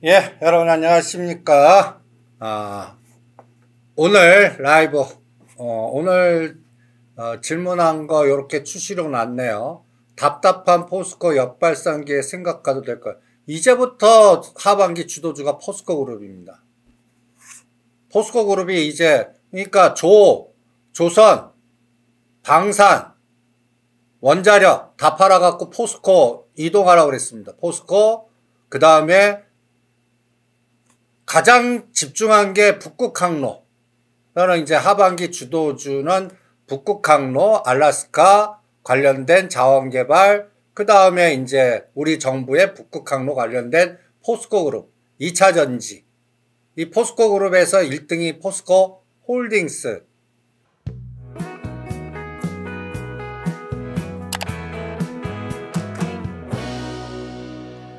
예, 여러분 안녕하십니까? 오늘 라이브, 오늘 질문한 거 이렇게 추시록 났네요. 답답한 포스코 역발상기에 생각가도 될 거예요. 이제부터 하반기 주도주가 포스코 그룹입니다. 포스코 그룹이 이제, 그러니까 조선, 방산, 원자력 다 팔아갖고 포스코 이동하라고 그랬습니다. 포스코, 그 다음에 가장 집중한 게 북극항로. 저는 이제 하반기 주도주는 북극항로, 알래스카 관련된 자원개발, 그 다음에 이제 우리 정부의 북극항로 관련된 포스코 그룹, 2차 전지. 이 포스코 그룹에서 1등이 포스코 홀딩스.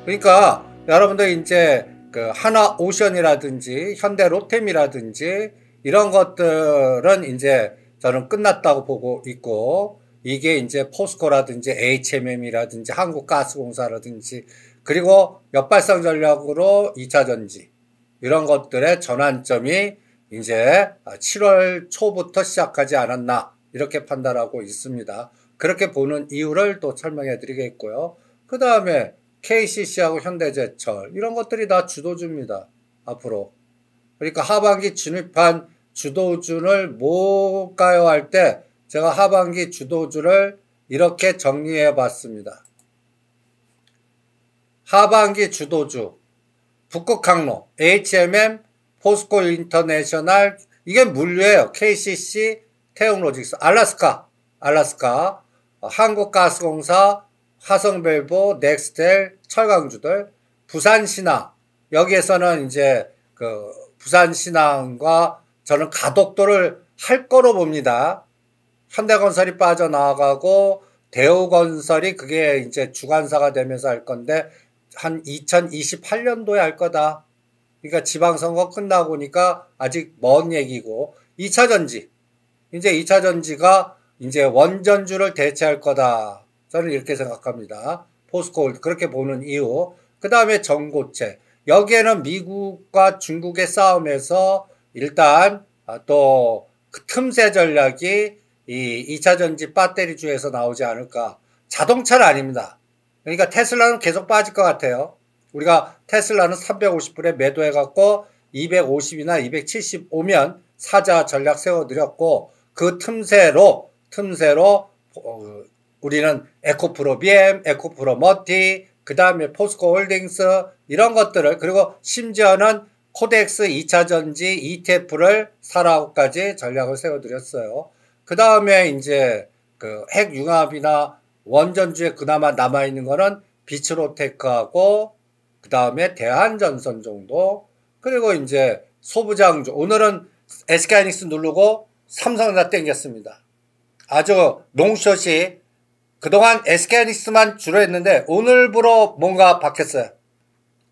그러니까 여러분들 이제 그 하나오션이라든지 현대로템이라든지 이런 것들은 이제 저는 끝났다고 보고 있고, 이게 이제 포스코라든지 HMM이라든지 한국가스공사라든지 그리고 역발상 전략으로 2차 전지 이런 것들의 전환점이 이제 7월 초부터 시작하지 않았나 이렇게 판단하고 있습니다. 그렇게 보는 이유를 또 설명해 드리겠고요. 그 다음에 KCC하고 현대제철 이런 것들이 다 주도주입니다. 앞으로. 그러니까 하반기 진입한 주도주를 뭘까요 할 때 제가 하반기 주도주를 이렇게 정리해 봤습니다. 하반기 주도주 북극항로, HMM, 포스코 인터내셔널, 이게 물류예요. KCC, 태용로직스, 알래스카, 한국가스공사, 화성밸브, 넥스텔, 철강주들, 부산신항, 여기에서는 이제 그 부산신항과 저는 가독도를 할 거로 봅니다. 현대건설이 빠져나가고 대우건설이 그게 이제 주관사가 되면서 할 건데 한 2028년도에 할 거다. 그러니까 지방선거 끝나고 보니까 아직 먼 얘기고, 2차 전지. 이제 2차 전지가 이제 원전주를 대체할 거다. 저는 이렇게 생각합니다. 포스코 그렇게 보는 이유. 그 다음에 전고체. 여기에는 미국과 중국의 싸움에서 일단 또 그 틈새 전략이 이 2차 전지 배터리주에서 나오지 않을까. 자동차는 아닙니다. 그러니까 테슬라는 계속 빠질 것 같아요. 우리가 테슬라는 350불에 매도해갖고 250이나 270 오면 사자 전략 세워드렸고, 그 틈새로 우리는 에코프로 BM, 에코프로 머티, 그 다음에 포스코 홀딩스 이런 것들을, 그리고 심지어는 코덱스 2차 전지 ETF를 사라고까지 전략을 세워드렸어요. 그 다음에 이제 그 핵융합이나 원전주에 그나마 남아있는 거는 비츠로테크하고 그 다음에 대한전선 정도, 그리고 이제 소부장주. 오늘은 SK하이닉스 누르고 삼성전자 땡겼습니다. 아주 롱숏이 그동안 SK하이닉스만 주로 했는데 오늘부로 뭔가 바뀌었어요.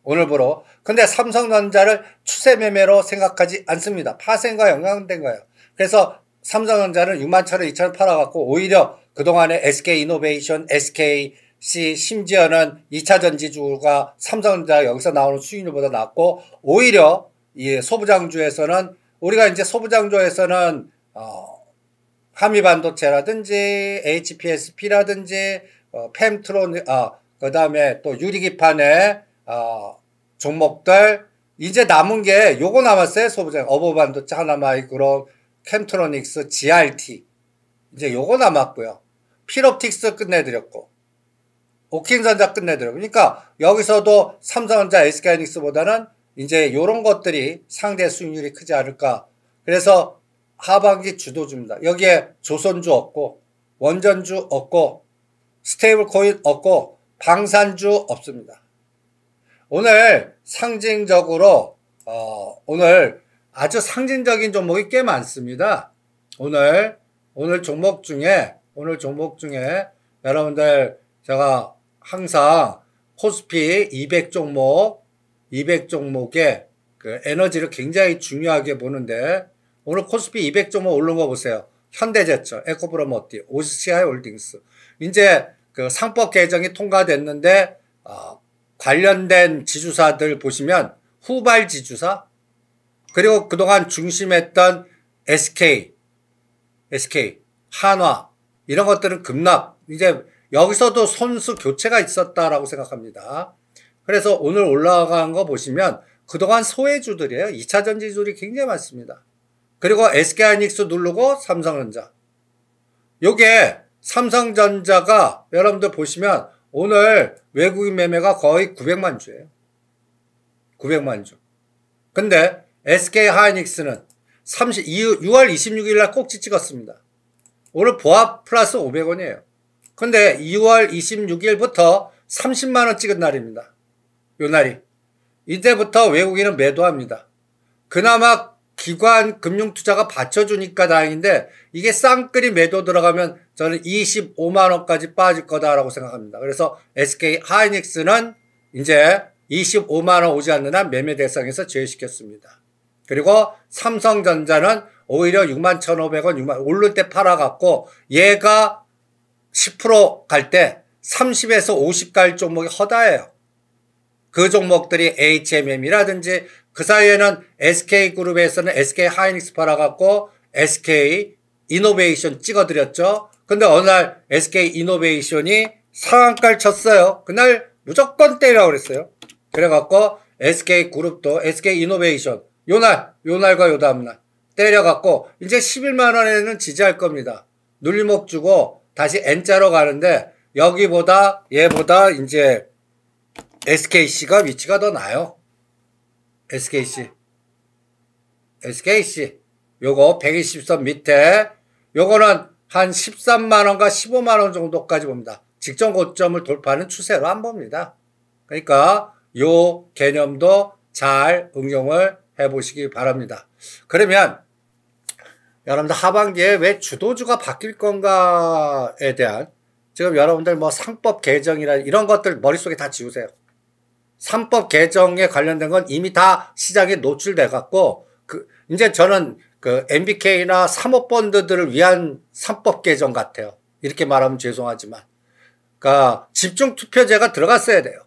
오늘부로. 근데 삼성전자를 추세 매매로 생각하지 않습니다. 파생과 연관된 거예요. 그래서 삼성전자는 61,000원, 2,000원 팔아갖고 오히려 그동안에 SK이노베이션, SKC 심지어는 2차 전지주가 삼성전자 여기서 나오는 수익률보다 낮고, 오히려 이 소부장주에서는 우리가 이제 소부장주에서는 한미반도체라든지 HPSP라든지 펜트론, 그 다음에 또 유리기판의 종목들, 이제 남은 게 요거 남았어요. 소부장, 어버반도체, 하나마이크론, 캠트로닉스, GRT, 이제 요거 남았고요. 필옵틱스 끝내드렸고, 오킨전자 끝내드렸고, 그러니까 여기서도 삼성전자, SK하이닉스보다는 이제 요런 것들이 상대 수익률이 크지 않을까. 그래서 하반기 주도주입니다. 여기에 조선주 없고, 원전주 없고, 스테이블 코인 없고, 방산주 없습니다. 오늘 상징적으로 오늘 아주 상징적인 종목이 꽤 많습니다. 오늘 종목 중에 여러분들 제가 항상 코스피 200종목의 그 에너지를 굉장히 중요하게 보는데, 오늘 코스피 200종목 오른 거 보세요. 현대제철, 에코프로머티, OCI 홀딩스. 이제 그 상법 개정이 통과됐는데 관련된 지주사들 보시면 후발 지주사, 그리고 그동안 중심했던 SK, 한화, 이런 것들은 급락, 이제 여기서도 선수 교체가 있었다라고 생각합니다. 그래서 오늘 올라간 거 보시면 그동안 소외주들이에요. 2차전 지주들이 굉장히 많습니다. 그리고 SK하이닉스 누르고 삼성전자. 요게 삼성전자가 여러분들 보시면 오늘 외국인 매매가 거의 900만 주예요. 900만 주. 근데 SK하이닉스는 6월 26일 날 꼭지 찍었습니다. 오늘 보합 플러스 500원이에요. 근데 2월 26일부터 30만원 찍은 날입니다. 요 날이. 이때부터 외국인은 매도합니다. 그나마 기관 금융투자가 받쳐주니까 다행인데 이게 쌍끌이 매도 들어가면 저는 25만원까지 빠질 거다라고 생각합니다. 그래서 SK하이닉스는 이제 25만원 오지 않는 한 매매 대상에서 제외시켰습니다. 그리고 삼성전자는 오히려 61,500원, 6만 오를 때 팔아갖고 얘가 10% 갈 때 30에서 50 갈 종목이 허다해요. 그 종목들이 HMM이라든지 그 사이에는 SK그룹에서는 SK하이닉스 팔아갖고 SK이노베이션 찍어드렸죠. 근데 어느 날 SK이노베이션이 상한가를 쳤어요. 그날 무조건 때리라고 그랬어요. 그래갖고 SK그룹도 SK이노베이션 요날과 요 다음날 때려갖고 이제 11만원에는 지지할 겁니다. 눌림목 주고 다시 N자로 가는데 여기보다 얘보다 이제 SKC가 위치가 더 나아요. SKC 요거 120선 밑에 요거는 한 13만원과 15만원 정도까지 봅니다. 직전 고점을 돌파하는 추세로 안 봅니다. 그러니까 요 개념도 잘 응용을 해보시기 바랍니다. 그러면 여러분들 하반기에 왜 주도주가 바뀔 건가에 대한 지금 여러분들 뭐 상법 개정이나 이런 것들 머릿속에 다 지우세요. 3법 개정에 관련된 건 이미 다 시장에 노출돼 갖고 이제 저는 그 MBK나 사모펀드들을 위한 3법 개정 같아요. 이렇게 말하면 죄송하지만. 그러니까 집중 투표제가 들어갔어야 돼요.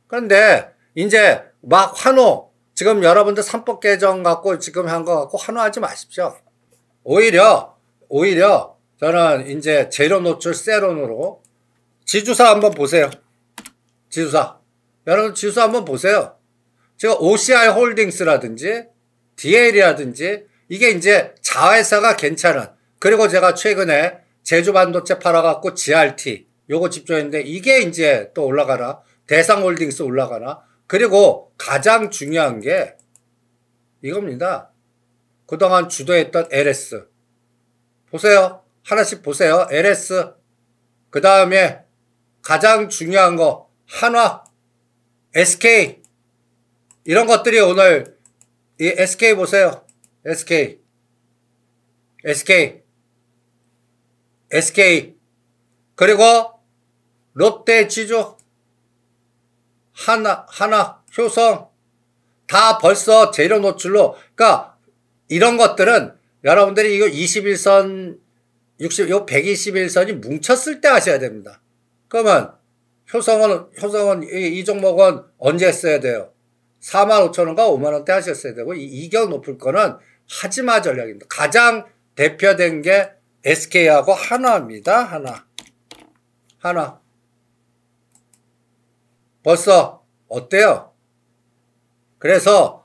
그런데 이제 막 환호 지금 여러분들 3법 개정 갖고 지금 한 거 갖고 환호하지 마십시오. 오히려 저는 이제 제로 노출 세론으로 지주사 한번 보세요. 지주사. 여러분 지수 한번 보세요. 제가 OCI 홀딩스라든지 DL이라든지 이게 이제 자회사가 괜찮은, 그리고 제가 최근에 제주반도체 팔아갖고 GRT 요거 집중했는데 이게 이제 또 올라가나, 대상홀딩스 올라가나, 그리고 가장 중요한 게 이겁니다. 그동안 주도했던 LS 보세요. 하나씩 보세요. LS, 그 다음에 가장 중요한 거 한화, SK, 이런 것들이 오늘 이 SK 보세요. SK 그리고 롯데 지주, 하나, 효성 다 벌써 재료 노출로, 그러니까 이런 것들은 여러분들이 이거 21선 60, 121선이 뭉쳤을 때 하셔야 됩니다. 그러면 효성은 이 종목은 언제 했어야 돼요? 45,000원과 5만원대 하셨어야 되고, 이격 높을 거는 하지마 전략입니다. 가장 대표된 게 SK하고 한화입니다. 한화. 벌써 어때요? 그래서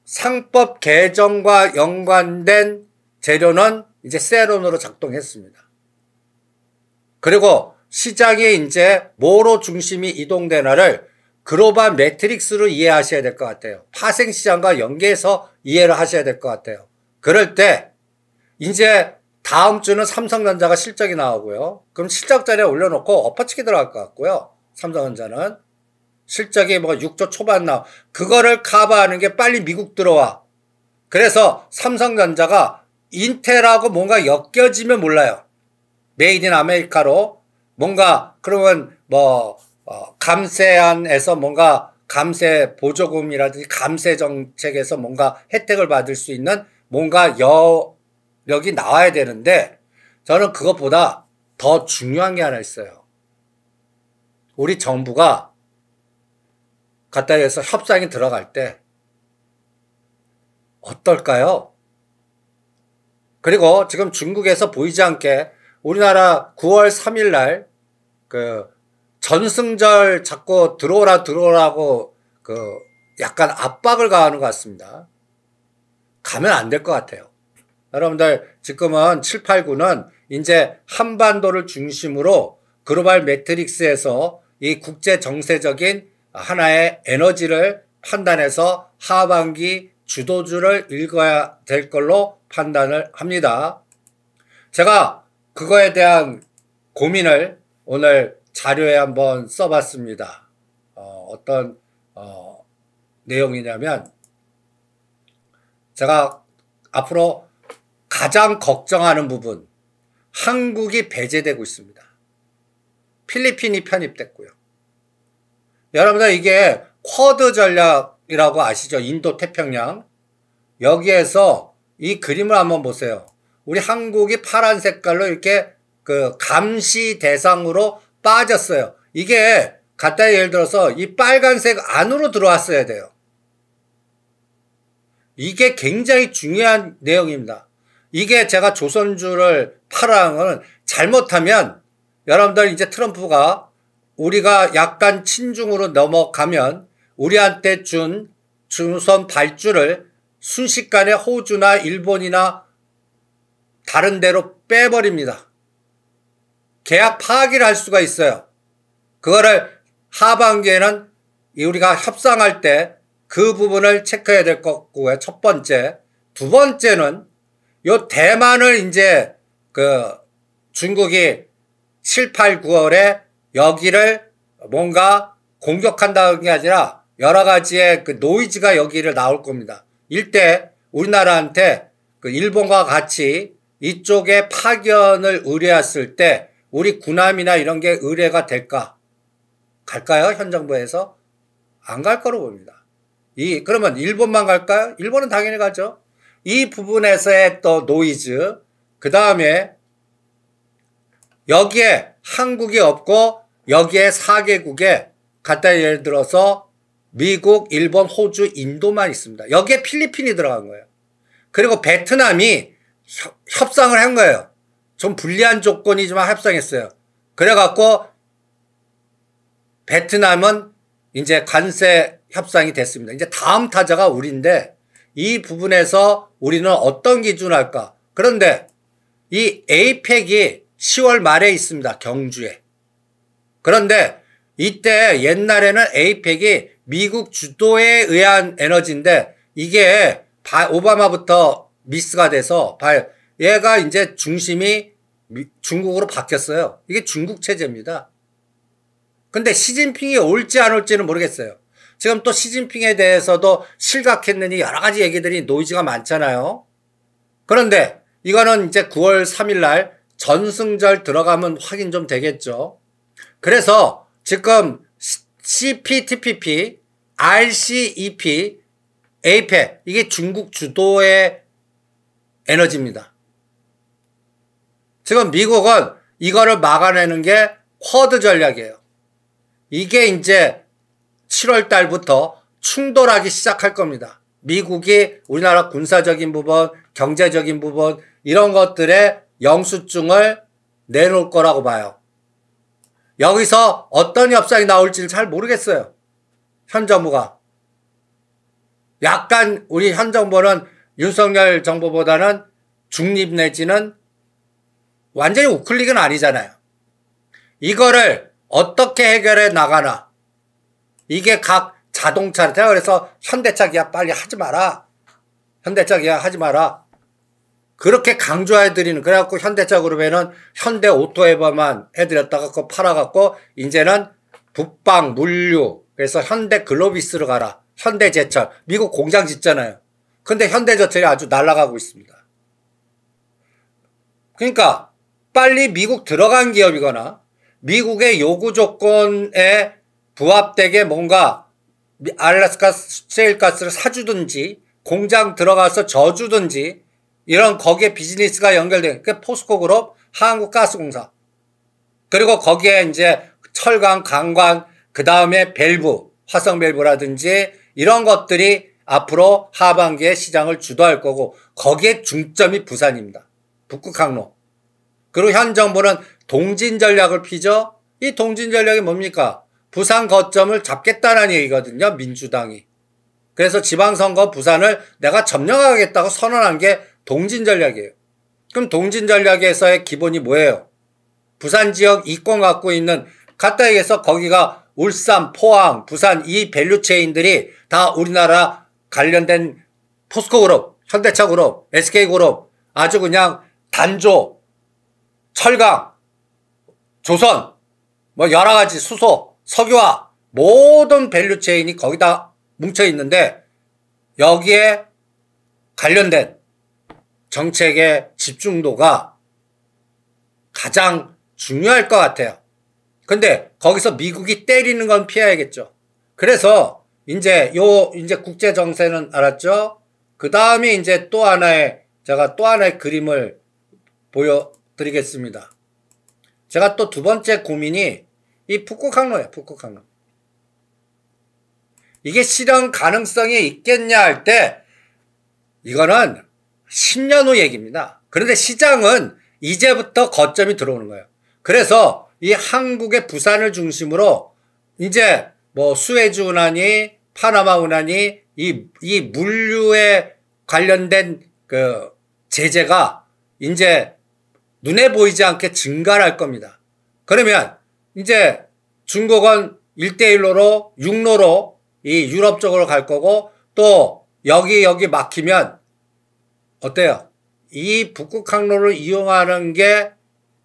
상법 개정과 연관된 재료는 이제 세론으로 작동했습니다. 그리고 시장이 이제 뭐로 중심이 이동되나를 글로벌 매트릭스로 이해하셔야 될 것 같아요. 파생시장과 연계해서 이해를 하셔야 될 것 같아요. 그럴 때 이제 다음 주는 삼성전자가 실적이 나오고요. 그럼 실적 자리에 올려놓고 엎어치기 들어갈 것 같고요. 삼성전자는 실적이 뭐 6조 초반 그거를 커버하는 게 빨리 미국 들어와. 그래서 삼성전자가 인텔하고 뭔가 엮여지면 몰라요. 메이드 인 아메리카로 뭔가, 그러면 뭐 감세안에서 뭔가 감세 보조금이라든지 감세 정책에서 뭔가 혜택을 받을 수 있는 뭔가 여력이 나와야 되는데, 저는 그것보다 더 중요한 게 하나 있어요. 우리 정부가 갖다 해서 협상이 들어갈 때 어떨까요? 그리고 지금 중국에서 보이지 않게 우리나라 9월 3일 날 그 전승절 자꾸 들어오라고 그 약간 압박을 가하는 것 같습니다. 가면 안 될 것 같아요. 여러분들 지금은 7, 8, 9는 이제 한반도를 중심으로 글로벌 매트릭스에서 이 국제 정세적인 하나의 에너지를 판단해서 하반기 주도주를 읽어야 될 걸로 판단을 합니다. 제가 그거에 대한 고민을 오늘 자료에 한번 써봤습니다. 어떤 내용이냐면 제가 앞으로 가장 걱정하는 부분, 한국이 배제되고 있습니다. 필리핀이 편입됐고요. 여러분들 이게 쿼드 전략이라고 아시죠? 인도 태평양. 여기에서 이 그림을 한번 보세요. 우리 한국이 파란 색깔로 이렇게 그 감시 대상으로 빠졌어요. 이게 갖다 예를 들어서 이 빨간색 안으로 들어왔어야 돼요. 이게 굉장히 중요한 내용입니다. 이게 제가 조선주를 팔아한 거는 잘못하면 여러분들 이제 트럼프가 우리가 약간 친중으로 넘어가면 우리한테 준 조선 발주를 순식간에 호주나 일본이나 다른 데로 빼버립니다. 계약 파기를 할 수가 있어요. 그거를 하반기에는 우리가 협상할 때 그 부분을 체크해야 될 거고요. 첫 번째. 두 번째는 요 대만을 이제 그 중국이 7, 8, 9월에 여기를 뭔가 공격한다는 게 아니라 여러 가지의 그 노이즈가 여기를 나올 겁니다. 일대 우리나라한테 그 일본과 같이 이쪽에 파견을 의뢰했을 때 우리 군함이나 이런 게 의뢰가 될까? 갈까요? 현 정부에서? 안 갈 거로 봅니다. 그러면 일본만 갈까요? 일본은 당연히 가죠. 이 부분에서의 또 노이즈, 그 다음에 여기에 한국이 없고 여기에 4개국에 갖다 예를 들어서 미국, 일본, 호주, 인도만 있습니다. 여기에 필리핀이 들어간 거예요. 그리고 베트남이 협상을 한 거예요. 좀 불리한 조건이지만 협상했어요. 그래갖고 베트남은 이제 관세 협상이 됐습니다. 이제 다음 타자가 우리인데 이 부분에서 우리는 어떤 기준을 할까? 그런데 이 에이펙이 10월 말에 있습니다. 경주에. 그런데 이때 옛날에는 에이펙이 미국 주도에 의한 에너지인데 이게 오바마부터 미스가 돼서 얘가 이제 중심이 중국으로 바뀌었어요. 이게 중국 체제입니다. 근데 시진핑이 올지 안 올지는 모르겠어요. 지금 또 시진핑에 대해서도 실각했느니 여러 가지 얘기들이 노이즈가 많잖아요. 그런데 이거는 이제 9월 3일 날 전승절 들어가면 확인 좀 되겠죠. 그래서 지금 CPTPP, RCEP, APEC 이게 중국 주도의 에너지입니다. 지금 미국은 이거를 막아내는 게 쿼드 전략이에요. 이게 이제 7월 달부터 충돌하기 시작할 겁니다. 미국이 우리나라 군사적인 부분, 경제적인 부분 이런 것들의 영수증을 내놓을 거라고 봐요. 여기서 어떤 협상이 나올지를 잘 모르겠어요. 현 정부가. 약간 우리 현 정부는 윤석열 정부보다는 중립 내지는 완전히 우클릭은 아니잖아요. 이거를 어떻게 해결해 나가나. 이게 각 자동차, 제가 그래서 현대차 기아 빨리 하지 마라. 현대차 기아 하지 마라. 그렇게 강조해드리는, 그래갖고 현대차 그룹에는 현대 오토에버만 해드렸다가 그거 팔아갖고, 이제는 북방, 물류, 그래서 현대 글로비스로 가라. 현대제철. 미국 공장 짓잖아요. 근데 현대제철이 아주 날아가고 있습니다. 그러니까, 빨리 미국 들어간 기업이거나, 미국의 요구 조건에 부합되게 뭔가 알래스카 셰일가스를 사주든지 공장 들어가서 져주든지 이런 거기에 비즈니스가 연결된 그 포스코그룹, 한국가스공사 그리고 거기에 이제 철강, 강관 그 다음에 밸브 화성밸브라든지 이런 것들이 앞으로 하반기에 시장을 주도할 거고 거기에 중점이 부산입니다. 북극항로. 그리고 현 정부는 동진 전략을 피죠. 이 동진 전략이 뭡니까? 부산 거점을 잡겠다는 얘기거든요. 민주당이. 그래서 지방선거 부산을 내가 점령하겠다고 선언한 게 동진 전략이에요. 그럼 동진 전략에서의 기본이 뭐예요? 부산 지역 이권 갖고 있는 갖다 얘기해서 거기가 울산, 포항, 부산 이 밸류체인들이 다 우리나라 관련된 포스코그룹, 현대차그룹, SK그룹 아주 그냥 단조, 철강, 조선 뭐 여러 가지 수소, 석유화 모든 밸류체인이 거기다 뭉쳐 있는데 여기에 관련된 정책의 집중도가 가장 중요할 것 같아요. 근데 거기서 미국이 때리는 건 피해야겠죠. 그래서 이제 국제 정세는 알았죠? 그 다음에 이제 제가 또 하나의 그림을 보여드리겠습니다. 제가 또 두 번째 고민이 이 북극항로예요. 북극항로. 이게 실현 가능성이 있겠냐 할 때 이거는 10년 후 얘기입니다. 그런데 시장은 이제부터 거점이 들어오는 거예요. 그래서 이 한국의 부산을 중심으로 이제 뭐 수에즈 운하니 파나마 운하니 이 물류에 관련된 그 제재가 이제 눈에 보이지 않게 증가를 할 겁니다. 그러면 이제 중국은 1대1로로 육로로 이 유럽 쪽으로 갈 거고 또 여기 막히면 어때요? 이 북극항로를 이용하는 게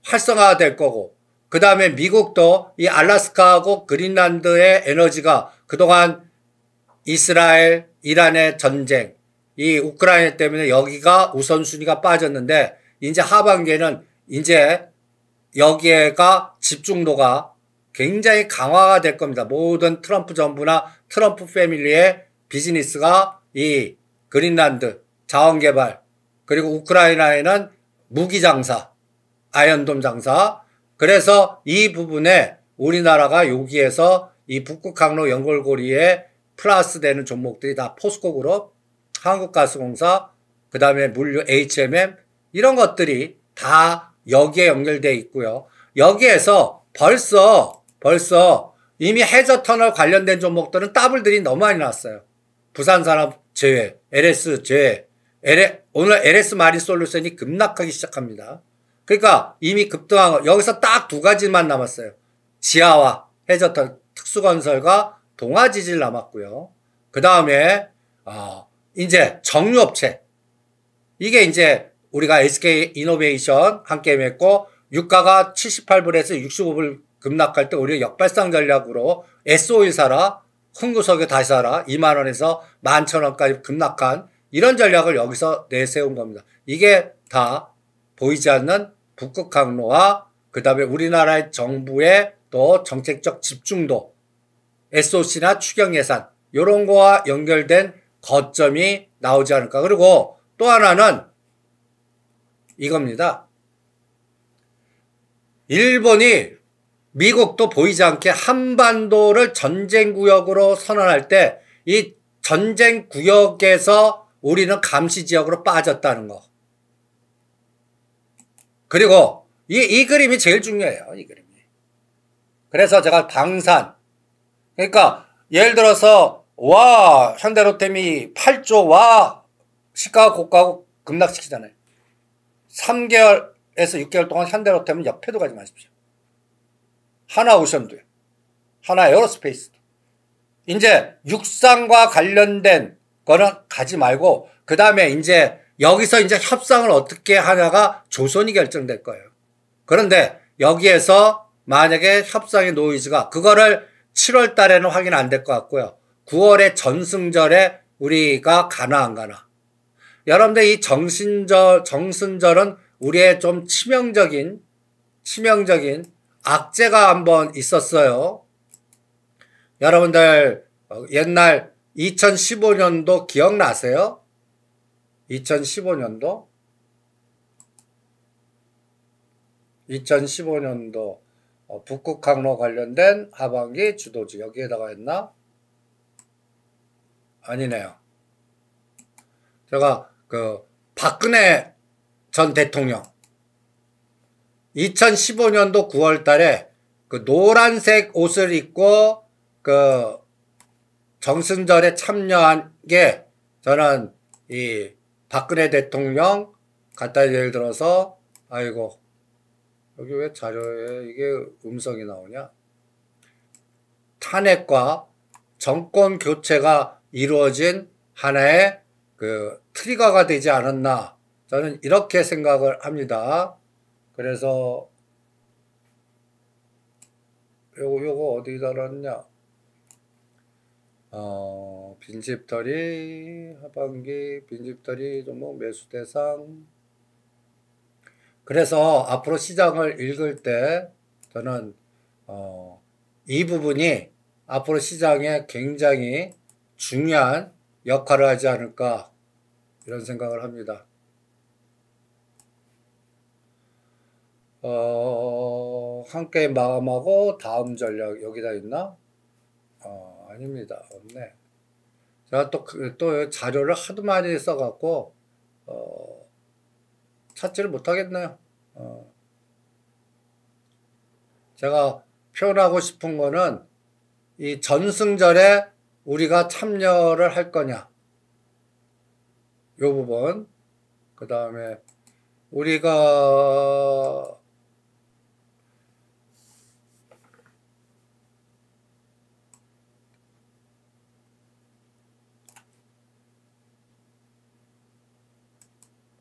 활성화가 될 거고 그 다음에 미국도 이 알래스카하고 그린란드의 에너지가 그동안 이스라엘, 이란의 전쟁, 이 우크라이나 때문에 여기가 우선순위가 빠졌는데 이제 하반기에는 이제 여기에가 집중도가 굉장히 강화가 될 겁니다. 모든 트럼프 정부나 트럼프 패밀리의 비즈니스가 이 그린란드 자원개발 그리고 우크라이나에는 무기장사, 아이언돔 장사 그래서 이 부분에 우리나라가 여기에서 이 북극항로 연결고리에 플러스 되는 종목들이 다 포스코그룹, 한국가스공사, 그 다음에 물류 HMM 이런 것들이 다 여기에 연결되어 있고요. 여기에서 벌써 이미 해저터널 관련된 종목들은 더블들이 너무 많이 나왔어요. 부산산업 제외, LS 제외, 오늘 LS 마린솔루션이 급락하기 시작합니다. 그러니까 이미 급등한 거 여기서 딱 두 가지만 남았어요. 지하와 해저터 특수건설과 동아지질 남았고요. 그 다음에 이제 정유업체 이게 이제 우리가 SK 이노베이션 함께 맺고 유가가 78불에서 65불 급락할 때 우리가 역발상 전략으로 S-오일 사라, 흥구석유 다시 사라 2만원에서 11,000원까지 급락한 이런 전략을 여기서 내세운 겁니다. 이게 다 보이지 않는 북극항로와 그 다음에 우리나라의 정부의 또 정책적 집중도 SOC나 추경 예산 이런 거와 연결된 거점이 나오지 않을까. 그리고 또 하나는 이겁니다. 일본이 미국도 보이지 않게 한반도를 전쟁구역으로 선언할 때 이 전쟁구역에서 우리는 감시지역으로 빠졌다는 거. 그리고 이 그림이 제일 중요해요. 이 그림이. 그래서 제가 방산. 그러니까 예를 들어서 와 현대로템이 8조 와 시가가 고가하고 급락시키잖아요. 3개월에서 6개월 동안 현대로템은 옆에도 가지 마십시오. 하나오션도요. 하나에어로스페이스도. 이제 육상과 관련된 거는 가지 말고 그 다음에 이제 여기서 이제 협상을 어떻게 하냐가 조선이 결정될 거예요. 그런데 여기에서 만약에 협상의 노이즈가 그거를 7월 달에는 확인 안 될 것 같고요. 9월에 전승절에 우리가 가나 안 가나. 여러분들 이 정승절은 우리의 좀 치명적인 악재가 한번 있었어요. 여러분들 옛날 2015년도 기억나세요? 2015년도 북극항로 관련된 하반기 주도주 여기에다가 했나? 아니네요. 제가 그 박근혜 전 대통령 2015년도 9월 달에 그 노란색 옷을 입고 그 정승절에 참여한 게 저는 이 박근혜 대통령 갖다 예를 들어서 아이고 여기 왜 자료에 이게 음성이 나오냐? 탄핵과 정권 교체가 이루어진 하나의 그 트리거가 되지 않았나 저는 이렇게 생각을 합니다. 그래서 요거 어디다 놨냐? 빈집털이 하반기 빈집털이 뭐 매수 대상. 그래서 앞으로 시장을 읽을 때 저는 이 부분이 앞으로 시장에 굉장히 중요한 역할을 하지 않을까 이런 생각을 합니다. 한 게임 마감하고 다음 전략 여기다 있나? 아닙니다. 없네. 제가 또 자료를 하도 많이 써갖고 찾지를 못하겠네요. 제가 표현하고 싶은 거는 이 전승절에 우리가 참여를 할 거냐 요 부분. 그 다음에 우리가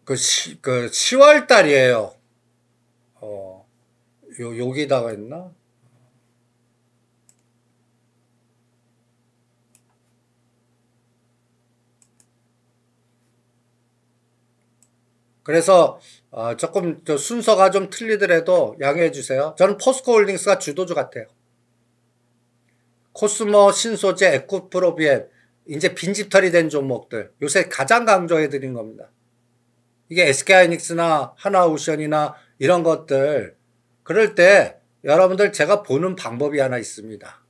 그 10월 달이에요. 여기다가 있나? 그래서 조금 순서가 좀 틀리더라도 양해해 주세요. 저는 포스코홀딩스가 주도주 같아요. 코스모, 신소재, 에코프로비엠 이제 빈집털이 된 종목들 요새 가장 강조해 드린 겁니다. 이게 SK하이닉스나 하나오션이나 이런 것들 그럴 때 여러분들 제가 보는 방법이 하나 있습니다.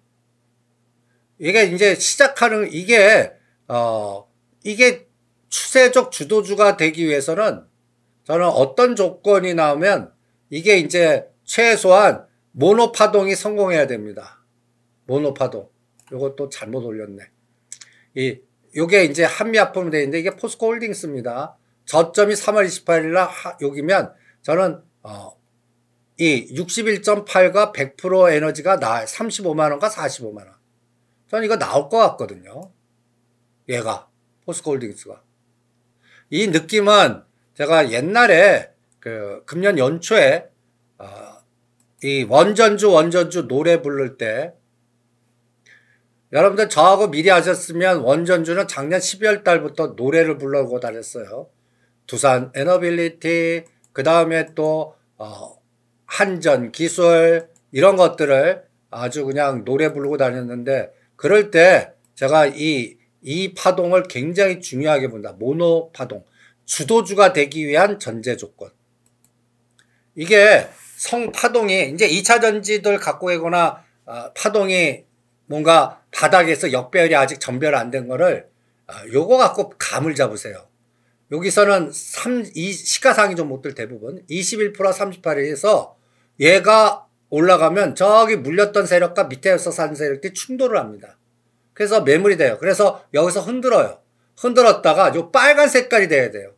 이게 이제 시작하는 이게 추세적 주도주가 되기 위해서는 저는 어떤 조건이 나오면 이게 이제 최소한 모노파동이 성공해야 됩니다. 모노파동. 요것도 잘못 올렸네. 요게 이제 한미약품으로 되어 있는데 이게 포스코홀딩스입니다. 저점이 3월 28일 날 여기면 저는 이 61.8과 100% 에너지가 나와요. 35만원과 45만원. 저는 이거 나올 것 같거든요. 얘가 포스코홀딩스가. 이 느낌은 제가 옛날에 그 금년 연초에 이 원전주 노래 부를 때 여러분들 저하고 미리 하셨으면 원전주는 작년 12월 달부터 노래를 불러오고 다녔어요. 두산 에너빌리티 그 다음에 또 한전 기술 이런 것들을 아주 그냥 노래 부르고 다녔는데 그럴 때 제가 이 파동을 굉장히 중요하게 본다. 모노 파동. 주도주가 되기 위한 전제 조건. 이게 성파동이 이제 2차 전지들 갖고 가거나 파동이 뭔가 바닥에서 역배열이 아직 전별 안 된 거를 요거 갖고 감을 잡으세요. 여기서는 이 시가상위 종목들 대부분 21% 38일에서 얘가 올라가면 저기 물렸던 세력과 밑에서 산 세력들이 충돌을 합니다. 그래서 매물이 돼요. 그래서 여기서 흔들어요. 흔들었다가 요 빨간 색깔이 돼야 돼요.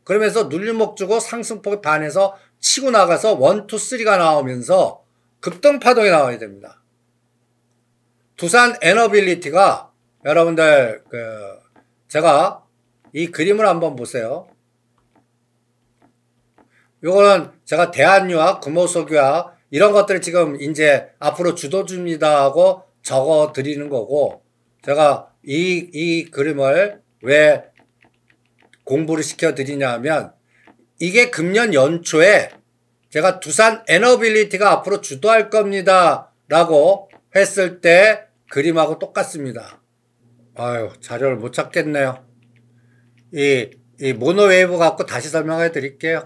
그러면서 눌림목 주고 상승폭에 반해서 치고 나가서 1, 2, 3가 나오면서 급등파동이 나와야 됩니다. 두산 에너빌리티가 여러분들 제가 이 그림을 한번 보세요. 요거는 제가 대한유학, 금호석유학 이런 것들을 지금 이제 앞으로 주도주입니다 하고 적어 드리는 거고 제가 이 그림을 왜 공부를 시켜 드리냐 하면 이게 금년 연초에 제가 두산 에너빌리티가 앞으로 주도할 겁니다 라고 했을 때 그림하고 똑같습니다. 아유 자료를 못 찾겠네요. 이 모노웨이브 갖고 다시 설명해 드릴게요.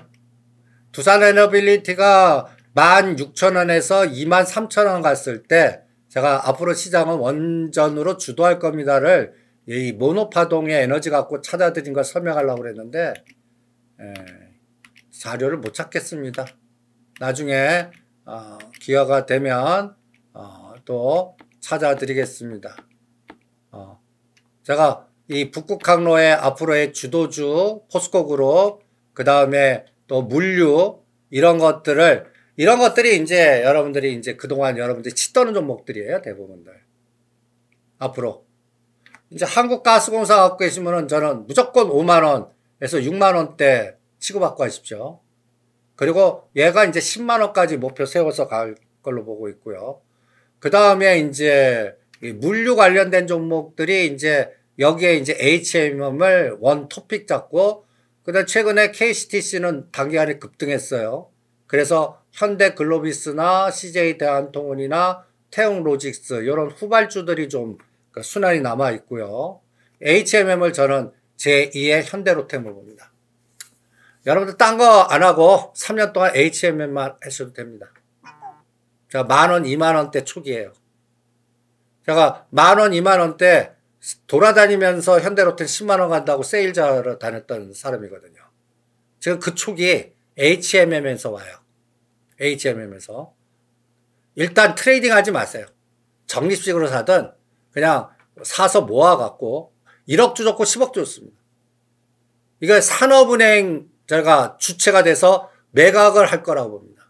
두산 에너빌리티가 16,000원에서 23,000원 갔을 때 제가 앞으로 시장은 원전으로 주도할 겁니다를 이 모노파동의 에너지 갖고 찾아드린 걸 설명하려고 그랬는데 자료를 못 찾겠습니다. 나중에 기회가 되면 또 찾아드리겠습니다. 제가 이 북극항로의 앞으로의 주도주 포스코 그룹, 그 다음에 또 물류 이런 것들이 이제 여러분들이 이제 그동안 여러분들이 치떠는 종목들이에요. 대부분들. 앞으로 이제 한국가스공사 갖고 계시면은 저는 무조건 5만원에서 6만원대 취급받고 하십시오. 그리고 얘가 이제 10만원까지 목표 세워서 갈 걸로 보고 있고요. 그 다음에 이제 물류 관련된 종목들이 이제 여기에 이제 HMM을 원 토픽 잡고, 그 다음 최근에 KCTC는 단기간에 급등했어요. 그래서 현대글로비스나 CJ대한통운이나 태웅로직스 이런 후발주들이 좀 순환이 남아 있고요. HMM을 저는 제2의 현대로템을 봅니다. 여러분들 딴 거 안 하고 3년 동안 HMM만 하셔도 됩니다. 제가 만원, 2만원대 초기예요. 제가 만원, 2만원대 돌아다니면서 현대로템 10만원 간다고 세일자로 다녔던 사람이거든요. 지금 그 초기 HMM에서 와요. HMM에서. 일단 트레이딩 하지 마세요. 적립식으로 사든 그냥 사서 모아갖고 1억 주 좋고 10억 주 좋습니다. 이거 산업은행 제가 주체가 돼서 매각을 할 거라고 봅니다.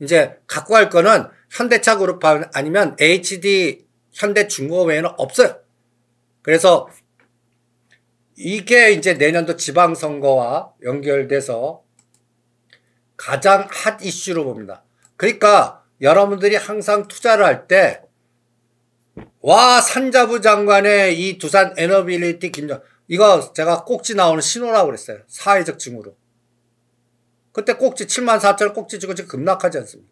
이제 갖고 갈 거는 현대차 그룹 아니면 HD 현대중공업 외에는 없어요. 그래서 이게 이제 내년도 지방선거와 연결돼서 가장 핫 이슈로 봅니다. 그러니까 여러분들이 항상 투자를 할 때, 와, 산자부 장관의 이 두산 에너빌리티 이거 제가 꼭지 나오는 신호라고 그랬어요. 사회적 징후로. 그때 꼭지 74,000원 꼭지 주고 지금 급락하지 않습니다.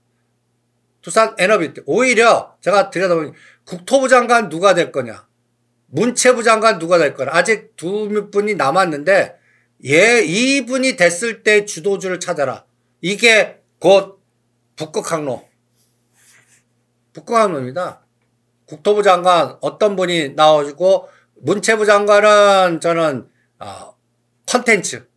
두산 에너빌리티. 오히려 제가 들여다보니 국토부 장관 누가 될 거냐, 문체부 장관 누가 될 거냐. 아직 두 분이 남았는데 이분이 됐을 때 주도주를 찾아라. 이게 곧 북극항로입니다. 국토부 장관 어떤 분이 나오고, 문체부 장관은 저는 컨텐츠.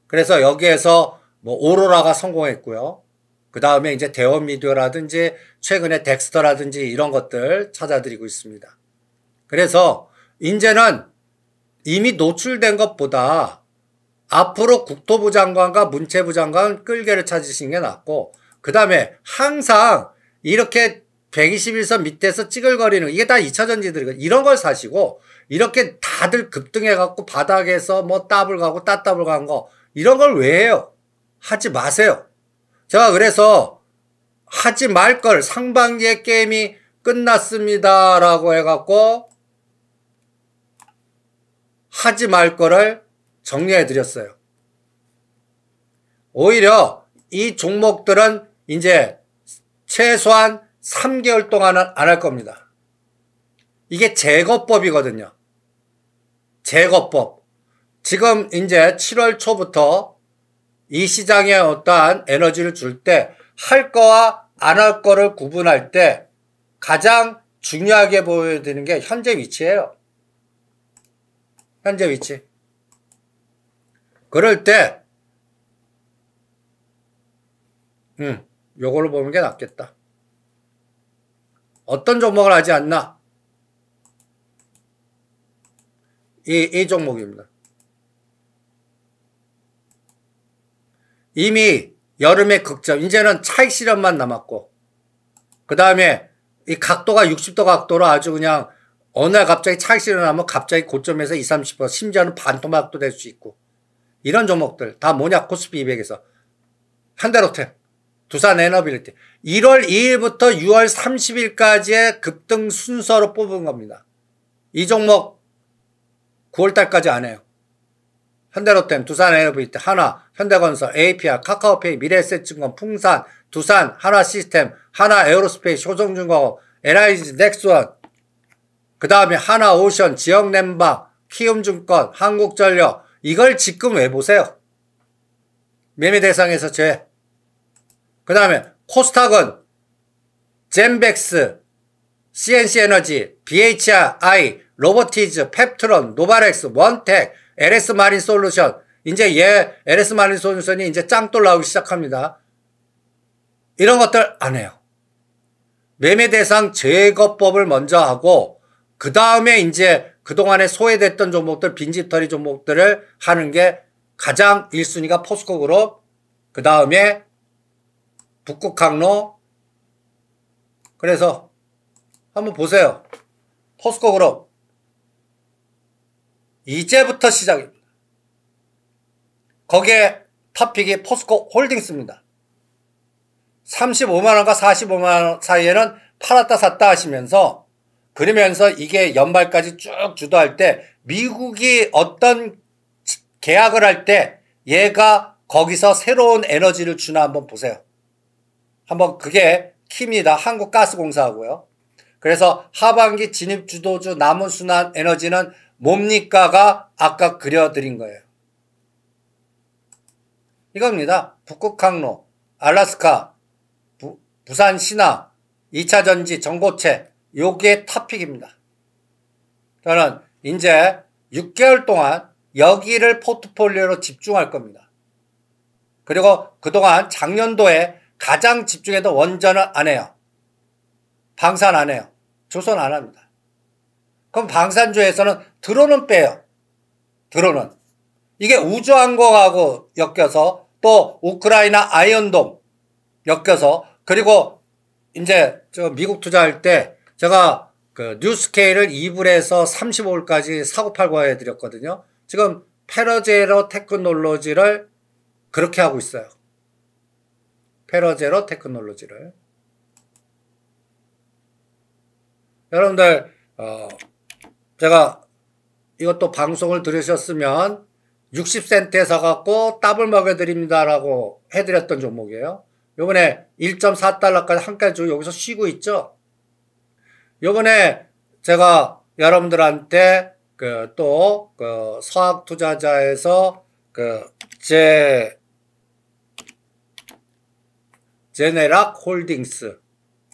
그래서 여기에서 뭐 오로라가 성공했고요. 그 다음에 이제 대원미디어라든지 최근에 덱스터라든지 이런 것들 찾아드리고 있습니다. 그래서 이제는 이미 노출된 것보다 앞으로 국토부 장관과 문체부 장관 끌개를 찾으시는 게 낫고, 그 다음에 항상 이렇게 121선 밑에서 찌글거리는, 이게 다 2차전지들이거든요. 이런 걸 사시고, 이렇게 다들 급등해갖고 바닥에서 뭐 따블 가고 따따블 간 거, 이런 걸 왜 해요? 하지 마세요. 제가 그래서 하지 말 걸, 상반기에 게임이 끝났습니다 라고 해갖고 하지 말 거를 정리해 드렸어요. 오히려 이 종목들은 이제 최소한 3개월 동안은 안 할 겁니다. 이게 제거법이거든요. 제거법. 지금 이제 7월 초부터 이 시장에 어떠한 에너지를 줄 때 할 거와 안 할 거를 구분할 때 가장 중요하게 보여드리는 게 현재 위치예요. 현재 위치. 그럴 때 요걸로 보는 게 낫겠다. 어떤 종목을 하지 않나? 이 종목입니다. 이미 여름의 극점, 이제는 차익 실현만 남았고, 그 다음에 이 각도가 60도 각도로 아주 그냥 어느 날 갑자기 차익 실현하면 갑자기 고점에서 20, 30%, 심지어는 반토막도 될 수 있고, 이런 종목들 다 뭐냐? 코스피 200에서 현대로템, 두산 에너빌리티 1월 2일부터 6월 30일까지의 급등 순서로 뽑은 겁니다. 이 종목 9월달까지 안 해요. 현대로템, 두산 에너빌리티, 하나, 현대건설, APR, 카카오페이, 미래에셋증권, 풍산, 두산, 하나시스템, 하나에어로스페이스, 효성중공업, LIG, 넥스원, 그 다음에 하나오션, 지역냉방, 키움증권, 한국전력, 이걸 지금 왜 보세요? 매매 대상에서 제외. 그 다음에 코스닥은 젠백스, CNC 에너지, BHI, 로보티즈, 펩트론, 노바렉스, 원텍, LS 마린 솔루션. 이제 LS 마린 솔루션이 이제 짱돌 나오기 시작합니다. 이런 것들 안 해요. 매매 대상 제거법을 먼저 하고, 그 다음에 이제 그동안에 소외됐던 종목들, 빈집털이 종목들을 하는 게 가장 1순위가 포스코그룹, 그 다음에 북극항로. 그래서 한번 보세요. 포스코그룹. 이제부터 시작입니다. 거기에 탑픽이 포스코 홀딩스입니다. 35만원과 45만원 사이에는 팔았다 샀다 하시면서, 그러면서 이게 연말까지 쭉 주도할 때 미국이 어떤 계약을 할 때 얘가 거기서 새로운 에너지를 주나 한번 보세요. 한번 그게 키입니다. 한국가스공사하고요. 그래서 하반기 진입 주도주 남은순환 에너지는 뭡니까가 아까 그려드린 거예요. 이겁니다. 북극항로, 알래스카, 부산 신화, 2차전지, 전고체, 요게 탑픽입니다. 저는 이제 6개월 동안 여기를 포트폴리오로 집중할 겁니다. 그리고 그동안 작년도에 가장 집중해도 원전은 안 해요. 방산 안 해요. 조선 안 합니다. 그럼 방산주에서는 드론은 빼요. 드론은. 이게 우주항공하고 엮여서 또 우크라이나 아이언돔 엮여서, 그리고 이제 저 미국 투자할 때 제가 그 뉴스케일을 2불에서 35불까지 사고팔고 해드렸거든요. 지금 페러제로 테크놀로지를 그렇게 하고 있어요. 페러제로 테크놀로지를. 여러분들 제가 이것도 방송을 들으셨으면 60센트에 사갖고 더블 먹여드립니다라고 해드렸던 종목이에요. 요번에 1.4달러까지 한까지 주고 여기서 쉬고 있죠. 요번에 제가 여러분들한테 또 서학 투자자에서 제네락 홀딩스,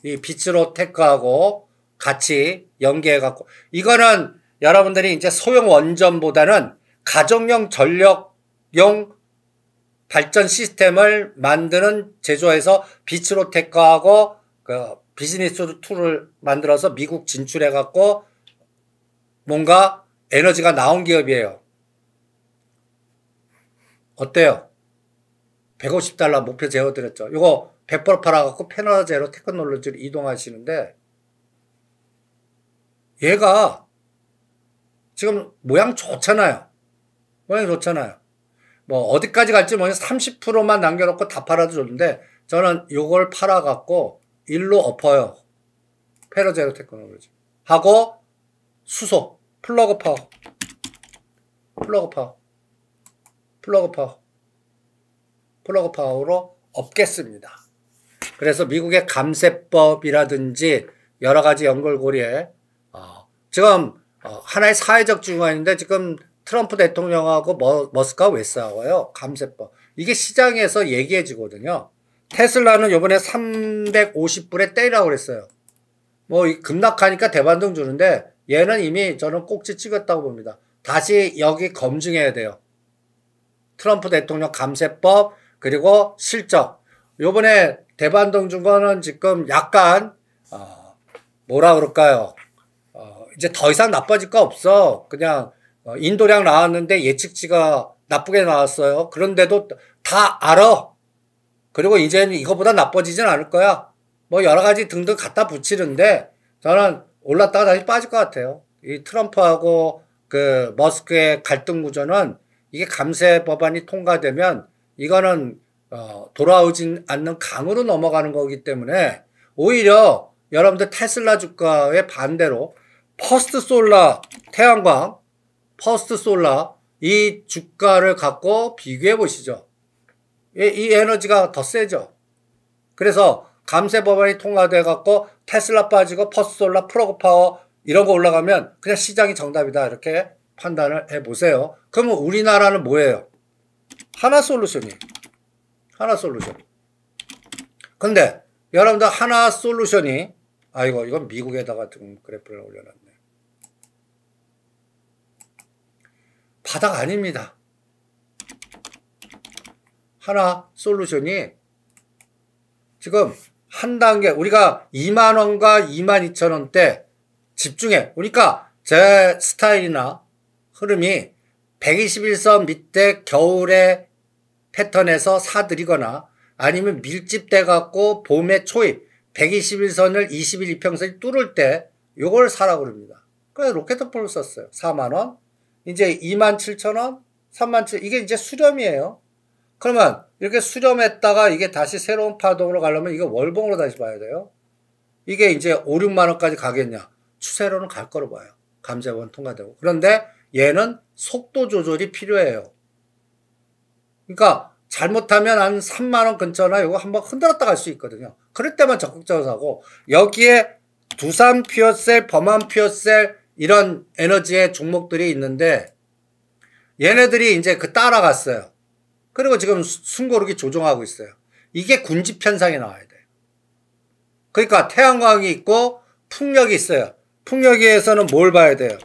이 비츠로 테크하고 같이 연계해갖고, 이거는 여러분들이 이제 소형 원전보다는 가정용 전력용 발전 시스템을 만드는 제조해서 비츠로 테크하고 비즈니스 툴을 만들어서 미국 진출해갖고 뭔가 에너지가 나온 기업이에요. 어때요? 150달러 목표 재어드렸죠. 이거 100% 팔아갖고 페너제로 테크놀로지로 이동하시는데, 얘가 지금 모양 좋잖아요. 모양 좋잖아요. 뭐 어디까지 갈지 뭐냐, 30%만 남겨놓고 다 팔아도 좋은데, 저는 요걸 팔아갖고 일로 엎어요. 페너제로 테크놀로지 하고 수소, 플러그 파워, 플러그 파워로 엎겠습니다. 그래서 미국의 감세법이라든지 여러 가지 연결고리에 지금 하나의 사회적 중환인데, 지금 트럼프 대통령하고 머스크가 왜 싸워요? 감세법. 이게 시장에서 얘기해지거든요. 테슬라는 요번에 350불에 때리라고 그랬어요. 뭐 급락하니까 대반등 주는데, 얘는 이미 저는 꼭지 찍었다고 봅니다. 다시 여기 검증해야 돼요. 트럼프 대통령 감세법, 그리고 실적. 요번에 대반등 준 거는 지금 약간 뭐라 그럴까요? 이제 더 이상 나빠질 거 없어. 그냥 인도량 나왔는데 예측치가 나쁘게 나왔어요. 그런데도 다 알아. 그리고 이제는 이거보다 나빠지진 않을 거야. 뭐 여러 가지 등등 갖다 붙이는데, 저는 올랐다가 다시 빠질 것 같아요. 이 트럼프하고 머스크의 갈등 구조는, 이게 감세 법안이 통과되면 이거는 돌아오진 않는 강으로 넘어가는 거기 때문에, 오히려 여러분들 테슬라 주가의 반대로 퍼스트솔라, 태양광, 퍼스트솔라 이 주가를 갖고 비교해 보시죠. 이 에너지가 더 세죠. 그래서 감세 법안이 통과돼 갖고 테슬라 빠지고 퍼스트솔라, 플러그파워 이런 거 올라가면 그냥 시장이 정답이다, 이렇게 판단을 해보세요. 그러면 우리나라는 뭐예요? 하나솔루션이에요. 하나솔루션. 근데 여러분들 하나솔루션이 아이고, 이건 미국에다가 등 그래프를 올려놨네. 바닥 아닙니다. 하나 솔루션이 지금 한 단계 우리가 2만원과 22,000원대 집중해. 그러니까 제 스타일이나 흐름이 121선 밑에 겨울에 패턴에서 사들이거나 아니면 밀집돼 갖고 봄에 초입 121선을 20일 이평선이 뚫을 때 요걸 사라고 그럽니다. 그래서 로켓폴을 썼어요. 4만원. 이제 27,000원, 37,000원. 이게 이제 수렴이에요. 그러면 이렇게 수렴했다가 이게 다시 새로운 파동으로 가려면 이거 월봉으로 다시 봐야 돼요. 이게 이제 5, 6만원까지 가겠냐. 추세로는 갈 거로 봐요. 감재원 통과되고. 그런데 얘는 속도 조절이 필요해요. 그러니까 잘못하면 한 3만원 근처나 이거 한번 흔들었다 갈 수 있거든요. 그럴 때만 적극적으로 사고, 여기에 두산 퓨어셀, 범한 퓨어셀 이런 에너지의 종목들이 있는데 얘네들이 이제 그 따라갔어요. 그리고 지금 숨고르기 조정하고 있어요. 이게 군집 현상이 나와야 돼요. 그러니까 태양광이 있고 풍력이 있어요. 풍력에서는 뭘 봐야 돼요?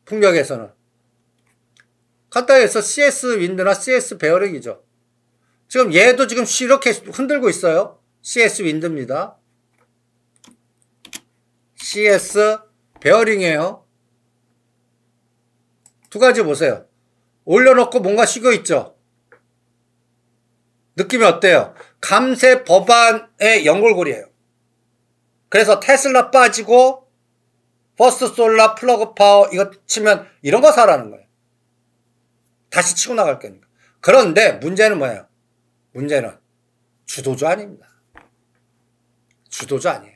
풍력에서는 간단해서 CS 윈드나 CS 베어링이죠. 지금 얘도 지금 이렇게 흔들고 있어요. CS 윈드입니다. CS 베어링이에요. 두 가지 보세요. 올려놓고 뭔가 쉬고 있죠. 느낌이 어때요? 감세 법안의 연골고리예요. 그래서 테슬라 빠지고 퍼스트 솔라 플러그 파워 이거 치면 이런 거 사라는 거예요. 다시 치고 나갈 거니까. 그런데 문제는 뭐예요? 문제는 주도주 아닙니다. 주도주 아니에요.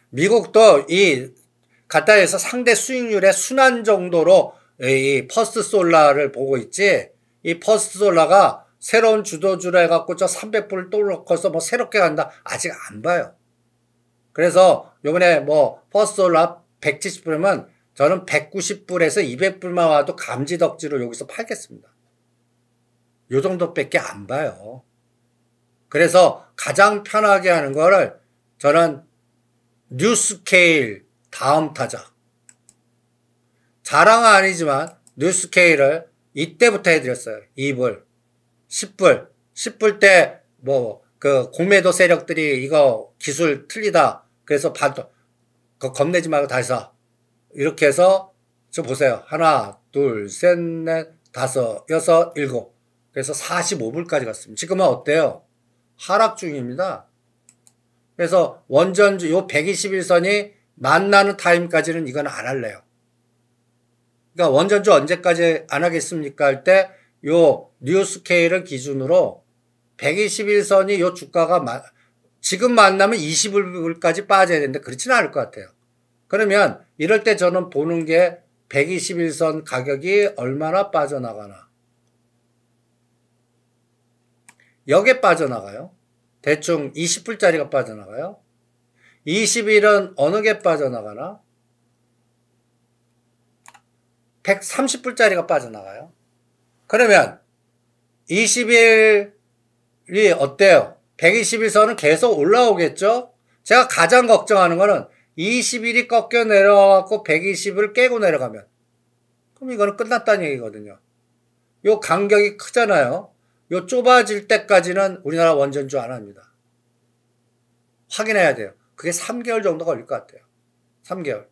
미국도 이 가타에서 상대 수익률의 순환 정도로 이 퍼스트 솔라를 보고 있지, 이 퍼스트 솔라가 새로운 주도주로 해갖고 저 300불을 또 넣고서 뭐 새롭게 간다? 아직 안 봐요. 그래서 요번에 뭐 퍼스트 솔라 170불이면 저는 190불에서 200불만 와도 감지덕지로 여기서 팔겠습니다. 요 정도밖에 안 봐요. 그래서 가장 편하게 하는 거를 저는 뉴스케일 다음 타자. 자랑은 아니지만 뉴스케일을 이때부터 해드렸어요. 2불, 10불, 10불 때 뭐 그 공매도 세력들이 이거 기술 틀리다. 그래서 그거 겁내지 말고 다시 사. 이렇게 해서 저 보세요. 하나, 둘, 셋, 넷, 다섯, 여섯, 일곱. 그래서 45불까지 갔습니다. 지금은 어때요? 하락 중입니다. 그래서 원전주 요 121선이 만나는 타임까지는 이건 안 할래요. 그러니까 원전주 언제까지 안 하겠습니까? 할 때 요 뉴스케일을 기준으로 121선이 요 주가가 지금 만나면 20불까지 빠져야 되는데 그렇지는 않을 것 같아요. 그러면 이럴 때 저는 보는 게 121선 가격이 얼마나 빠져나가나. 여기에 빠져나가요. 대충 20불짜리가 빠져나가요. 20일은 어느 게 빠져나가나? 130불짜리가 빠져나가요. 그러면 20일이 어때요? 121선은 계속 올라오겠죠? 제가 가장 걱정하는 거는 20일이 꺾여 내려가고 120을 깨고 내려가면, 그럼 이거는 끝났다는 얘기거든요. 요 간격이 크잖아요. 요 좁아질 때까지는 우리나라 원전주 안 합니다. 확인해야 돼요. 그게 3개월 정도 걸릴 것 같아요. 3개월.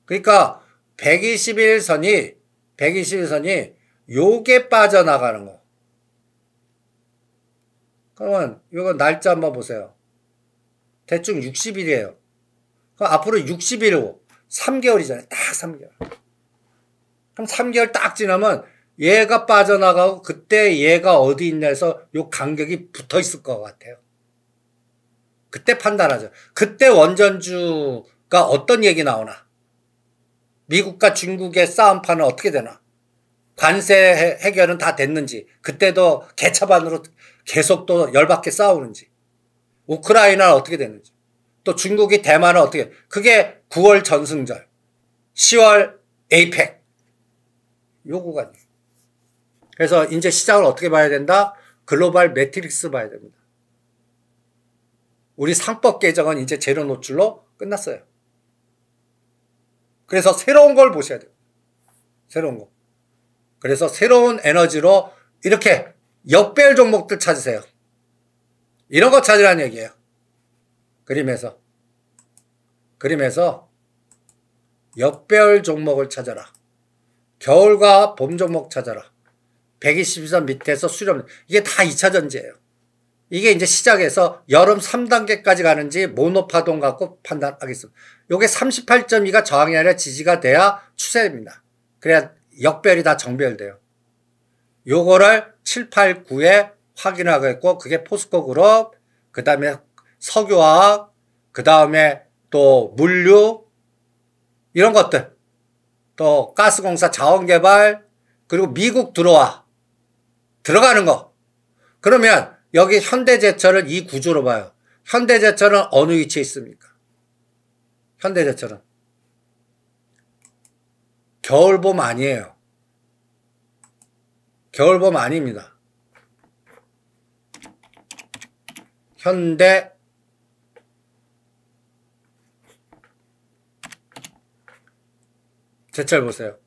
그러니까 121선이 요게 빠져나가는 거. 그러면 요거 날짜 한번 보세요. 대충 60일이에요. 그럼 앞으로 60일이고 3개월이잖아요. 딱 3개월. 그럼 3개월 딱 지나면 얘가 빠져나가고 그때 얘가 어디 있냐 해서 요 간격이 붙어 있을 것 같아요. 그때 판단하죠. 그때 원전주가 어떤 얘기 나오나? 미국과 중국의 싸움판은 어떻게 되나? 관세 해결은 다 됐는지, 그때도 개차반으로 계속 또 열받게 싸우는지, 우크라이나는 어떻게 됐는지, 또 중국이 대만은 어떻게, 그게 9월 전승절, 10월 에이펙, 요 구간이에요. 그래서 이제 시장을 어떻게 봐야 된다? 글로벌 매트릭스 봐야 됩니다. 우리 상법 개정은 이제 재료 노출로 끝났어요. 그래서 새로운 걸 보셔야 돼요. 새로운 거. 그래서 새로운 에너지로 이렇게 역배열 종목들 찾으세요. 이런 거 찾으라는 얘기예요. 그림에서 역배열 종목을 찾아라. 겨울과 봄 종목 찾아라. 122선 밑에서 수렴. 이게 다 2차 전지예요. 이게 이제 시작해서 여름 3단계까지 가는지 모노파동 갖고 판단하겠습니다. 요게 38.2가 저항이 아니라 지지가 돼야 추세입니다. 그래야 역배열이 다 정배열돼요. 요거를 7, 8, 9에 확인하겠고, 그게 포스코 그룹, 그 다음에 석유화학, 그 다음에 또 물류, 이런 것들, 또 가스공사 자원개발, 그리고 미국 들어가는 거. 그러면 여기 현대제철을 이 구조로 봐요. 현대제철은 어느 위치에 있습니까? 현대제철은 겨울봄 아니에요. 겨울봄 아닙니다. 현대제철 보세요.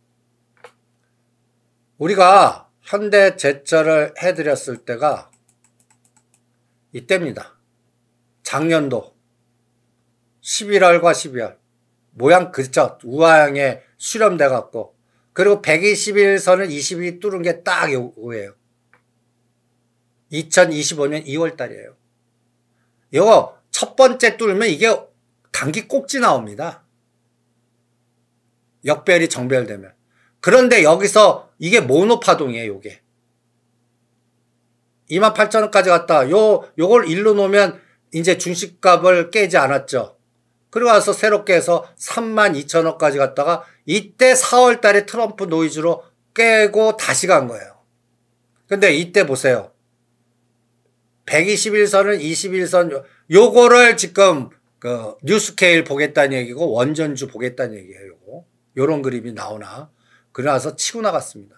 우리가 현대제철을 해드렸을 때가 이때입니다. 작년도 11월과 12월 모양 그저 우하향에 수렴돼 갖고, 그리고 121선을 22 뚫은 게 딱 요거예요. 2025년 2월 달이에요. 요거 첫 번째 뚫으면 이게 단기 꼭지 나옵니다. 역배열이 정배열되면. 그런데 여기서 이게 모노파동이에요. 요게 28,000원까지 갔다. 요걸 일로 놓으면 이제 중시값을 깨지 않았죠. 그리고 와서 새롭게 해서 32,000원까지 갔다가 이때 4월 달에 트럼프 노이즈로 깨고 다시 간 거예요. 근데 이때 보세요. 121선은 21선, 요거를 지금 그 뉴스케일 보겠다는 얘기고 원전주 보겠다는 얘기예요. 요거. 요런 그림이 나오나. 그러나서 치고 나갔습니다.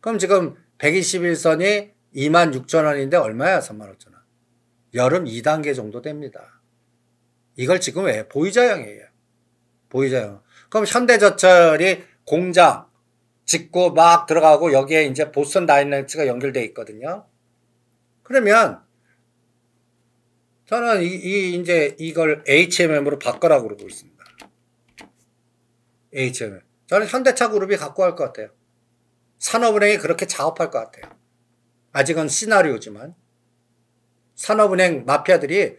그럼 지금 121선이 26,000원인데 얼마야? 35,000원. 여름 2단계 정도 됩니다. 이걸 지금 왜? 보이자형이에요. 보이자형. 그럼 현대제철이 공장 짓고 막 들어가고 여기에 이제 보스턴 다이내믹스가 연결되어 있거든요. 그러면 저는 이제 이걸 HMM으로 바꿔라고 그러고 있습니다. HMM. 저는 현대차 그룹이 갖고 갈 것 같아요. 산업은행이 그렇게 작업할 것 같아요. 아직은 시나리오지만. 산업은행 마피아들이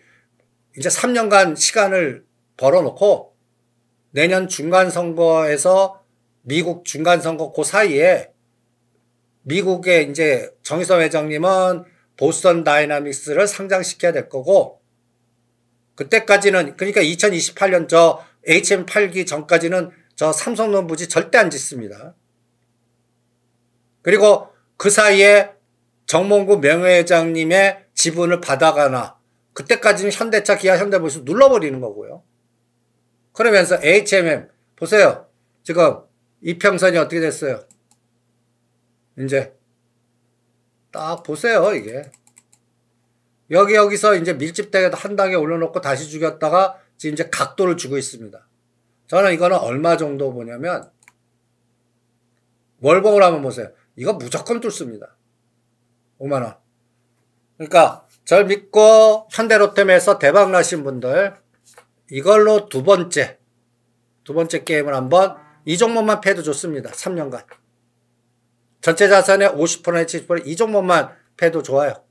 이제 3년간 시간을 벌어놓고 내년 중간선거에서 미국 중간선거 그 사이에 미국의 이제 정의선 회장님은 보스턴 다이나믹스를 상장시켜야 될 거고, 그때까지는, 그러니까 2028년 저 HM 팔기 전까지는 저 삼성론 부지 절대 안 짓습니다. 그리고 그 사이에 정몽구 명예회장님의 지분을 받아가나, 그때까지는 현대차, 기아, 현대모비스 눌러버리는 거고요. 그러면서 HMM 보세요. 지금 이평선이 어떻게 됐어요? 이제 딱 보세요. 이게 여기서 이제 밀집되게 한 단계 올려놓고 다시 죽였다가 지금 이제 각도를 주고 있습니다. 저는 이거는 얼마 정도 보냐면 월봉을 한번 보세요. 이거 무조건 뚫습니다. 5만원. 그러니까 절 믿고 현대로템에서 대박 나신 분들, 이걸로 두 번째 게임을 한번, 이 종목만 패도 좋습니다. 3년간. 전체 자산의 50%나 70%, 이 종목만 패도 좋아요.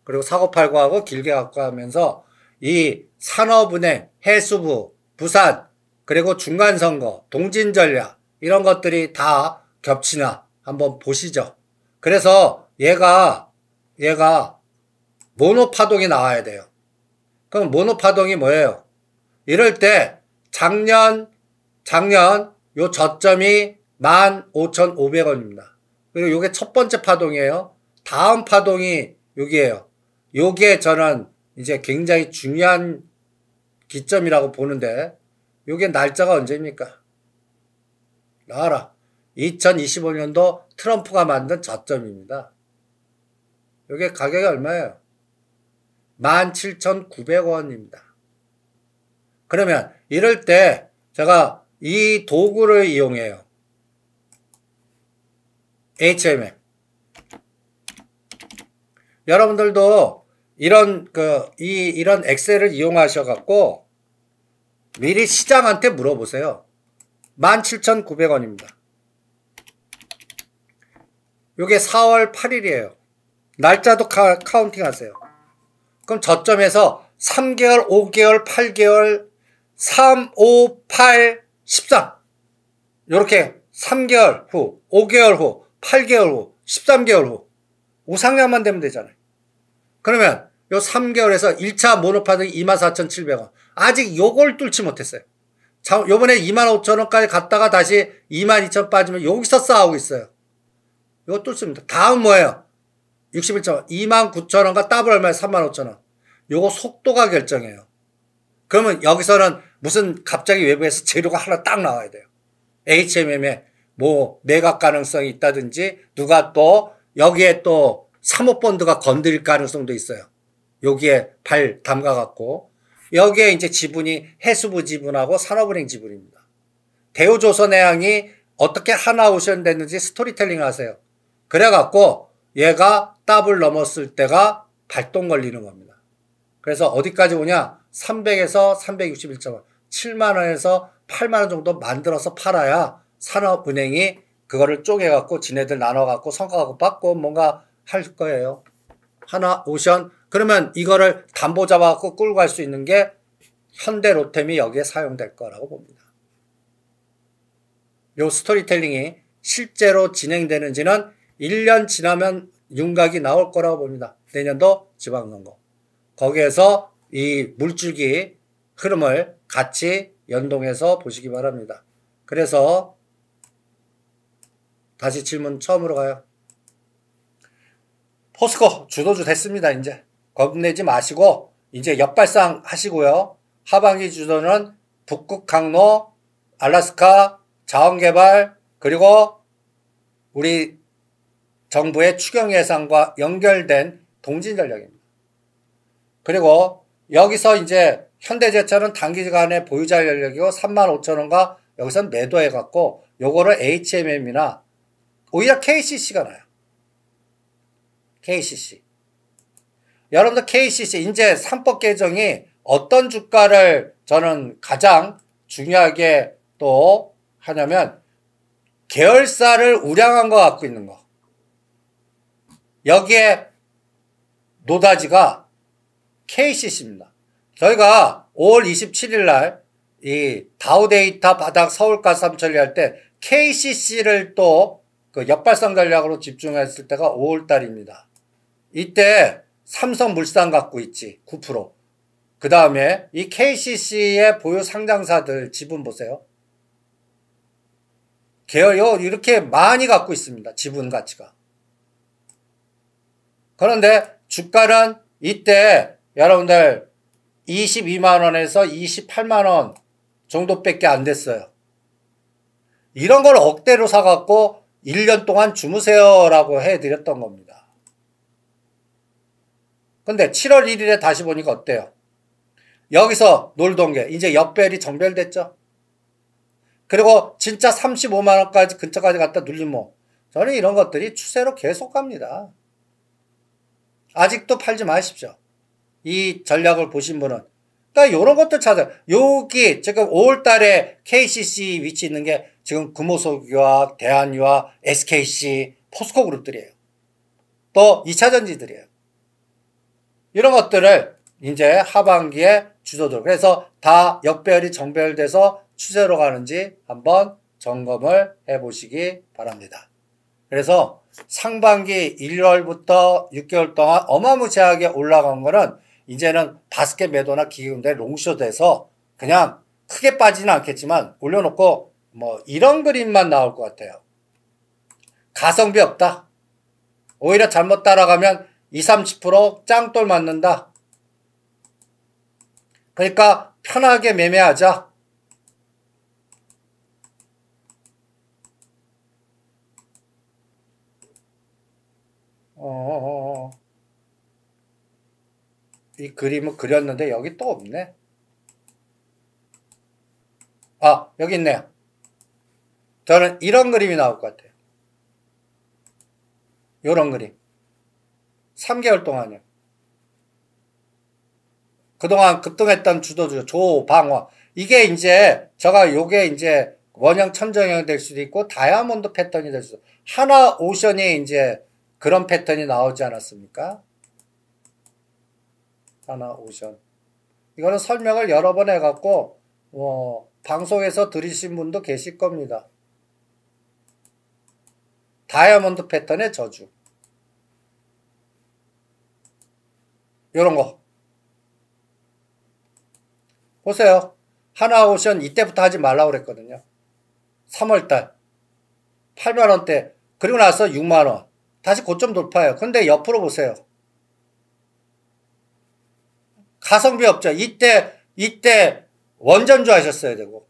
그리고 사고팔고 하고 길게 갖고 하면서 이 산업은행, 해수부, 부산, 그리고 중간선거, 동진전략, 이런 것들이 다 겹치나 한번 보시죠. 그래서 얘가 모노파동이 나와야 돼요. 그럼 모노파동이 뭐예요? 이럴 때 작년 요 저점이 15,500원입니다. 그리고 요게 첫 번째 파동이에요. 다음 파동이 여기에요. 요게 저는 이제 굉장히 중요한 기점이라고 보는데, 요게 날짜가 언제입니까? 나와라. 2025년도 트럼프가 만든 저점입니다. 요게 가격이 얼마예요? 17,900원입니다. 그러면 이럴 때 제가 이 도구를 이용해요. HMM. 여러분들도 이런 엑셀을 이용하셔 갖고 미리 시장한테 물어보세요. 17,900원입니다. 요게 4월 8일이에요. 날짜도 카운팅 하세요. 그럼 저점에서 3개월, 5개월, 8개월, 3, 5, 8, 13. 요렇게 3개월 후, 5개월 후, 8개월 후, 13개월 후. 우상향만 되면 되잖아요. 그러면 요 3개월에서 1차 모노파드 24,700원. 아직 요걸 뚫지 못했어요. 요번에 25,000원까지 갔다가 다시 22,000원 빠지면 여기서 싸우고 있어요. 요거 뚫습니다. 다음 뭐예요? 61.5. 29,000원과 더블 얼마에 35,000원. 요거 속도가 결정해요. 그러면 여기서는 무슨 갑자기 외부에서 재료가 하나 딱 나와야 돼요. HMM에 뭐 매각 가능성이 있다든지 누가 또 여기에 또 사모펀드가 건드릴 가능성도 있어요. 여기에 발 담가갖고 여기에 이제 지분이 해수부 지분하고 산업은행 지분입니다. 대우조선해양이 어떻게 하나오션 됐는지 스토리텔링 하세요. 그래갖고 얘가 더블 넘었을 때가 발동 걸리는 겁니다. 그래서 어디까지 오냐? 300에서 361.5, 7만원에서 8만원 정도 만들어서 팔아야 산업은행이 그거를 쪼개갖고 지네들 나눠갖고 성과갖고 받고 뭔가 할 거예요. 하나오션. 그러면 이거를 담보 잡아갖고 끌고 갈 수 있는 게 현대로템이 여기에 사용될 거라고 봅니다. 요 스토리텔링이 실제로 진행되는지는 1년 지나면 윤곽이 나올 거라고 봅니다. 내년도 지방선거. 거기에서 이 물줄기 흐름을 같이 연동해서 보시기 바랍니다. 그래서 다시 질문 처음으로 가요. 포스코 주도주 됐습니다. 이제 겁내지 마시고 이제 역발상 하시고요. 하반기 주도는 북극 항로, 알래스카 자원개발 그리고 우리 정부의 추경 예산과 연결된 동진 전략입니다. 그리고 여기서 이제 현대제철은 단기간의 보유자 전략이고 35,000원과 여기서 매도해갖고 요거를 HMM이나 오히려 KCC가 나요. KCC. 여러분들 KCC 이제 3법 개정이 어떤 주가를 저는 가장 중요하게 또 하냐면 계열사를 우량한 거 갖고 있는 거. 여기에 노다지가 KCC입니다. 저희가 5월 27일 날 이 다우데이터 바닥 서울가삼 처리할 때 KCC를 또 그 역발상 전략으로 집중했을 때가 5월 달입니다. 이때 삼성물산 갖고 있지 9%. 그 다음에 이 KCC의 보유 상장사들 지분 보세요. 계열요 이렇게 많이 갖고 있습니다. 지분 가치가. 그런데 주가는 이때 여러분들 22만원에서 28만원 정도밖에 안 됐어요. 이런 걸 억대로 사갖고 1년 동안 주무세요라고 해드렸던 겁니다. 근데 7월 1일에 다시 보니까 어때요? 여기서 놀던 게 이제 역별이 정별됐죠. 그리고 진짜 35만원까지 근처까지 갔다 눌린 뭐 저는 이런 것들이 추세로 계속 갑니다. 아직도 팔지 마십시오. 이 전략을 보신 분은. 그러니까 이런 것들 찾아요. 여기 지금 5월달에 KCC 위치 있는 게 지금 금호석유화, 대한유화, SKC, 포스코 그룹들이에요. 또 2차전지들이에요. 이런 것들을 이제 하반기에 주도들. 그래서 다 역별이 정별돼서 추세로 가는지 한번 점검을 해보시기 바랍니다. 그래서 상반기 1월부터 6개월 동안 어마무시하게 올라간 거는 이제는 바스켓 매도나 기금대 롱숏 돼서 그냥 크게 빠지는 않겠지만 올려놓고 뭐 이런 그림만 나올 것 같아요. 가성비 없다. 오히려 잘못 따라가면 20, 30% 짱돌 맞는다. 그러니까 편하게 매매하자. 이 그림을 그렸는데 여기 또 없네. 아, 여기 있네요. 저는 이런 그림이 나올 것 같아요. 요런 그림. 3개월 동안요. 그동안 급등했던 주도주, 조방어. 이게 이제, 요게 이제 원형 천정형 될 수도 있고, 다이아몬드 패턴이 될 수도 있고, 하나오션이 이제 그런 패턴이 나오지 않았습니까? 하나오션. 이거는 설명을 여러 번 해갖고, 방송에서 들으신 분도 계실 겁니다. 다이아몬드 패턴의 저주. 요런 거. 보세요. 하나오션 이때부터 하지 말라고 그랬거든요. 3월달. 8만원대. 그리고 나서 6만원. 다시 고점 돌파해요. 근데 옆으로 보세요. 가성비 없죠. 이때 원전주 하셨어야 되고,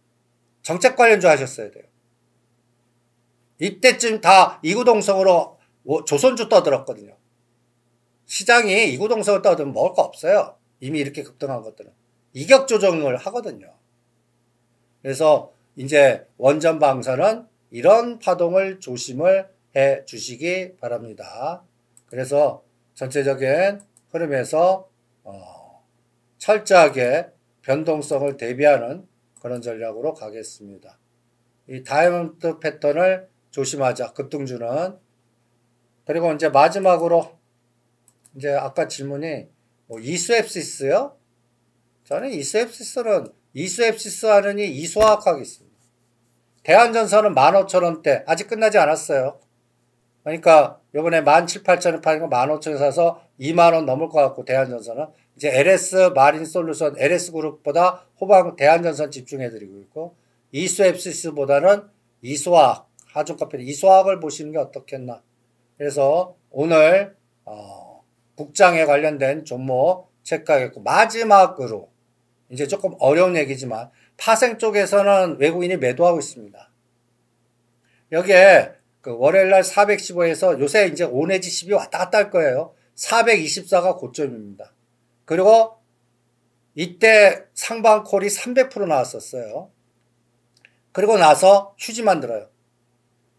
정책 관련주 하셨어야 돼요. 이때쯤 다 이구동성으로 조선주 떠들었거든요. 시장이 이구동성을 떠들면 먹을 거 없어요. 이미 이렇게 급등한 것들은. 이격 조정을 하거든요. 그래서 이제 원전 방사는 이런 파동을 조심을 해 주시기 바랍니다. 그래서 전체적인 흐름에서 철저하게 변동성을 대비하는 그런 전략으로 가겠습니다. 이 다이아몬드 패턴을 조심하자. 급등주는. 그리고 이제 마지막으로 이제 아까 질문이 이수앱시스요? 저는 이수앱시스 하느니 이수화학하겠습니다. 대한전선은 15,000원대 아직 끝나지 않았어요. 그러니까 요번에 17,800원 파는 거 15,000원 사서 2만원 넘을 것 같고, 대한전선은 이제 LS 마린솔루션 LS그룹보다 호방 대한전선 집중해드리고 있고, 이수앱시스보다는 이수화학, 하중카페 이수화학을 보시는 게 어떻겠나. 그래서 오늘 국장에 관련된 종목 체크하겠고, 마지막으로 이제 조금 어려운 얘기지만 파생 쪽에서는 외국인이 매도하고 있습니다. 여기에 그 월요일날 415에서 요새 이제 5 내지 10이 왔다 갔다 할 거예요. 424가 고점입니다. 그리고 이때 상방콜이 300% 나왔었어요. 그리고 나서 휴지 만들어요.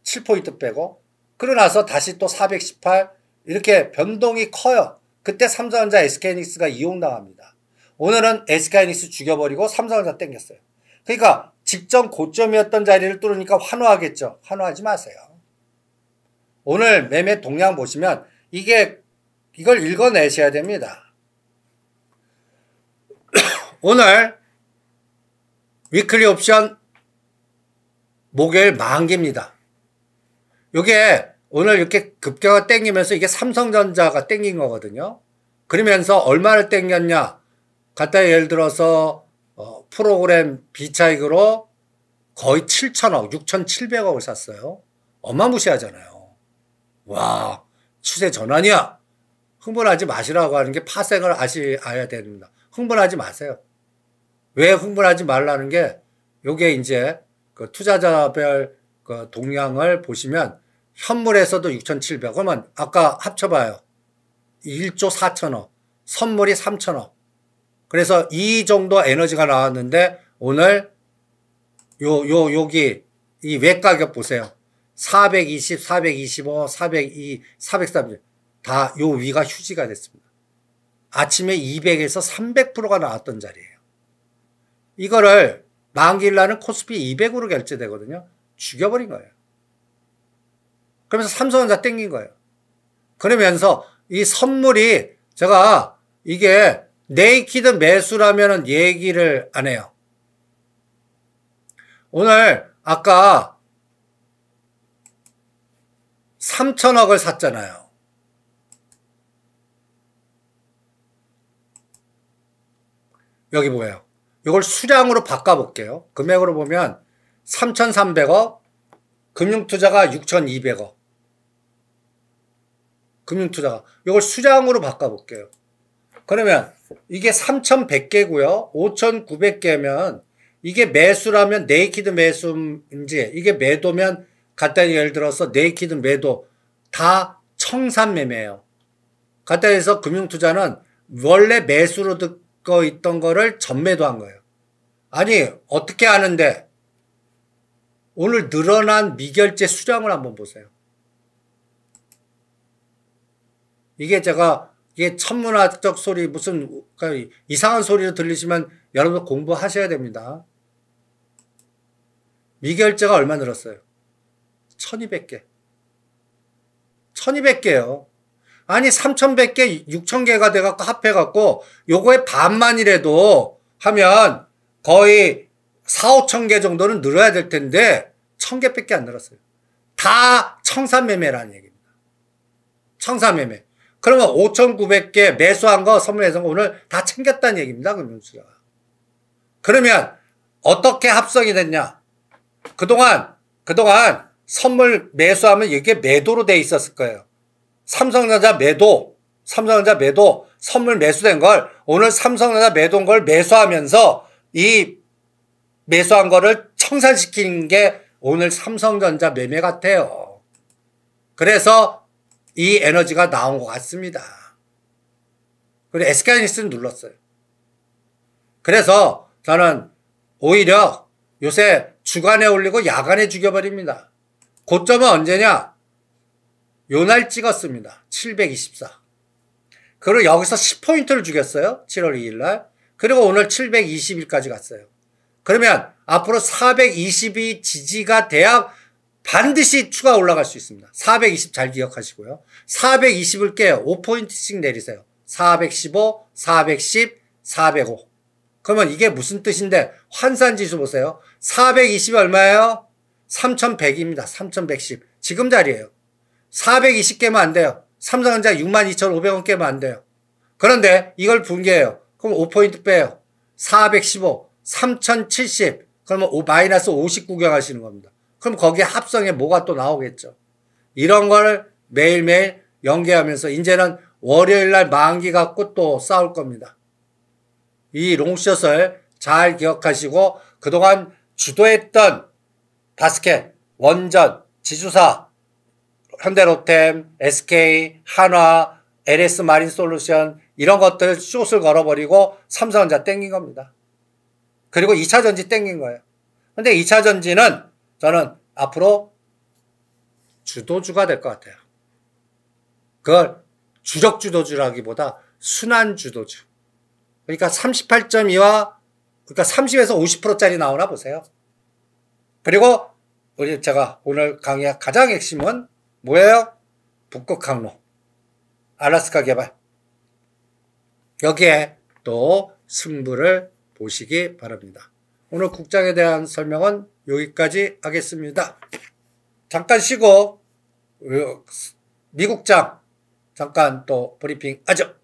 7포인트 빼고. 그러고 나서 다시 또 418 이렇게 변동이 커요. 그때 삼성전자 SK하이닉스가 이용당합니다. 오늘은 SK하이닉스 죽여버리고 삼성전자 땡겼어요. 그러니까 직전 고점이었던 자리를 뚫으니까 환호하겠죠. 환호하지 마세요. 오늘 매매 동향 보시면 이걸 읽어내셔야 됩니다. 오늘 위클리 옵션 목요일 만기입니다. 요게 오늘 이렇게 급격하게 땡기면서 이게 삼성전자가 땡긴 거거든요. 그러면서 얼마를 땡겼냐? 갖다 예를 들어서 프로그램 비차익으로 거의 7천억, 6,700억을 샀어요. 어마무시하잖아요. 와, 추세 전환이야. 흥분하지 마시라고 하는 게 파생을 아야 됩니다. 흥분하지 마세요. 왜 흥분하지 말라는 게, 요게 이제 그 투자자별 그 동향을 보시면 현물에서도 6,700억. 그러면 아까 합쳐봐요. 1조 4천억, 선물이 3천억. 그래서 이 정도 에너지가 나왔는데 오늘 여기 이 외가격 보세요. 420, 425, 402, 430 다 요 위가 휴지가 됐습니다. 아침에 200에서 300%가 나왔던 자리예요. 이거를 만기일날은 코스피 200으로 결제되거든요. 죽여버린 거예요. 그러면서 삼성전자 땡긴 거예요. 그러면서 이 선물이 제가 이게 네이키드 매수라면은 얘기를 안 해요. 오늘 아까 3천억을 샀잖아요. 여기 뭐예요? 이걸 수량으로 바꿔볼게요. 금액으로 보면 3,300억, 금융투자가 6,200억. 금융투자가. 이걸 수량으로 바꿔볼게요. 그러면 이게 3,100개고요. 5,900개면 이게 매수라면 네이키드 매수인지, 이게 매도면 간단히 예를 들어서 네이키드 매도 다 청산 매매예요. 간단히 해서 금융투자는 원래 매수로 듣고 있던 거를 전매도한 거예요. 아니 어떻게 하는데 오늘 늘어난 미결제 수량을 한번 보세요. 이게 천문학적 소리 무슨 그러니까 이상한 소리로 들리시면 여러분 공부하셔야 됩니다. 미결제가 얼마 늘었어요? 1200개. 1200개요. 아니 3100개, 6000개가 돼갖고 합해갖고 요거의 반만이라도 하면 거의 4, 5천 개 정도는 늘어야 될 텐데 1000개밖에 안 늘었어요. 다 청산매매라는 얘기입니다. 청산매매. 그러면 5,900개 매수한 거 선물해서 오늘 다 챙겼다는 얘기입니다. 그러면 어떻게 합성이 됐냐? 그동안 선물 매수하면 이게 매도로 돼 있었을 거예요. 삼성전자 매도, 선물 매수된 걸 오늘 삼성전자 매도인 걸 매수하면서 이 매수한 거를 청산시키는 게 오늘 삼성전자 매매 같아요. 그래서 이 에너지가 나온 것 같습니다. 그리고 SK하이닉스는 눌렀어요. 그래서 저는 오히려 요새 주간에 올리고 야간에 죽여버립니다. 고점은 언제냐? 요날 찍었습니다. 724. 그리고 여기서 10포인트를 죽였어요. 7월 2일날. 그리고 오늘 720일까지 갔어요. 그러면 앞으로 420이 지지가 돼야 반드시 추가 올라갈 수 있습니다. 420 잘 기억하시고요. 420을 깨요. 5포인트씩 내리세요. 415, 410, 405. 그러면 이게 무슨 뜻인데 환산지수 보세요. 420이 얼마예요? 3100입니다. 3110. 지금 자리예요. 420 깨면 안 돼요. 삼성전자 62,500원 깨면 안 돼요. 그런데 이걸 붕괴해요. 그럼 5포인트 빼요. 415, 3070. 그러면 마이너스 59 구경하시는 겁니다. 그럼 거기에 합성에 뭐가 또 나오겠죠. 이런 걸 매일매일 연계하면서 이제는 월요일날 만기 갖고 또 싸울 겁니다. 이 롱숏을 잘 기억하시고 그동안 주도했던 바스켓, 원전, 지주사, 현대로템, SK, 한화, LS 마린솔루션 이런 것들 숏을 걸어버리고 삼성전자 땡긴 겁니다. 그리고 2차전지 땡긴 거예요. 근데 2차전지는 저는 앞으로 주도주가 될 것 같아요. 그걸 주력 주도주라기보다 순환 주도주. 그러니까 38.2와 그러니까 30에서 50%짜리 나오나 보세요. 그리고 제가 오늘 강의의 가장 핵심은 뭐예요? 북극 항로, 알래스카 개발. 여기에 또 승부를 보시기 바랍니다. 오늘 국장에 대한 설명은 여기까지 하겠습니다. 잠깐 쉬고 미국장 잠깐 또 브리핑 하죠.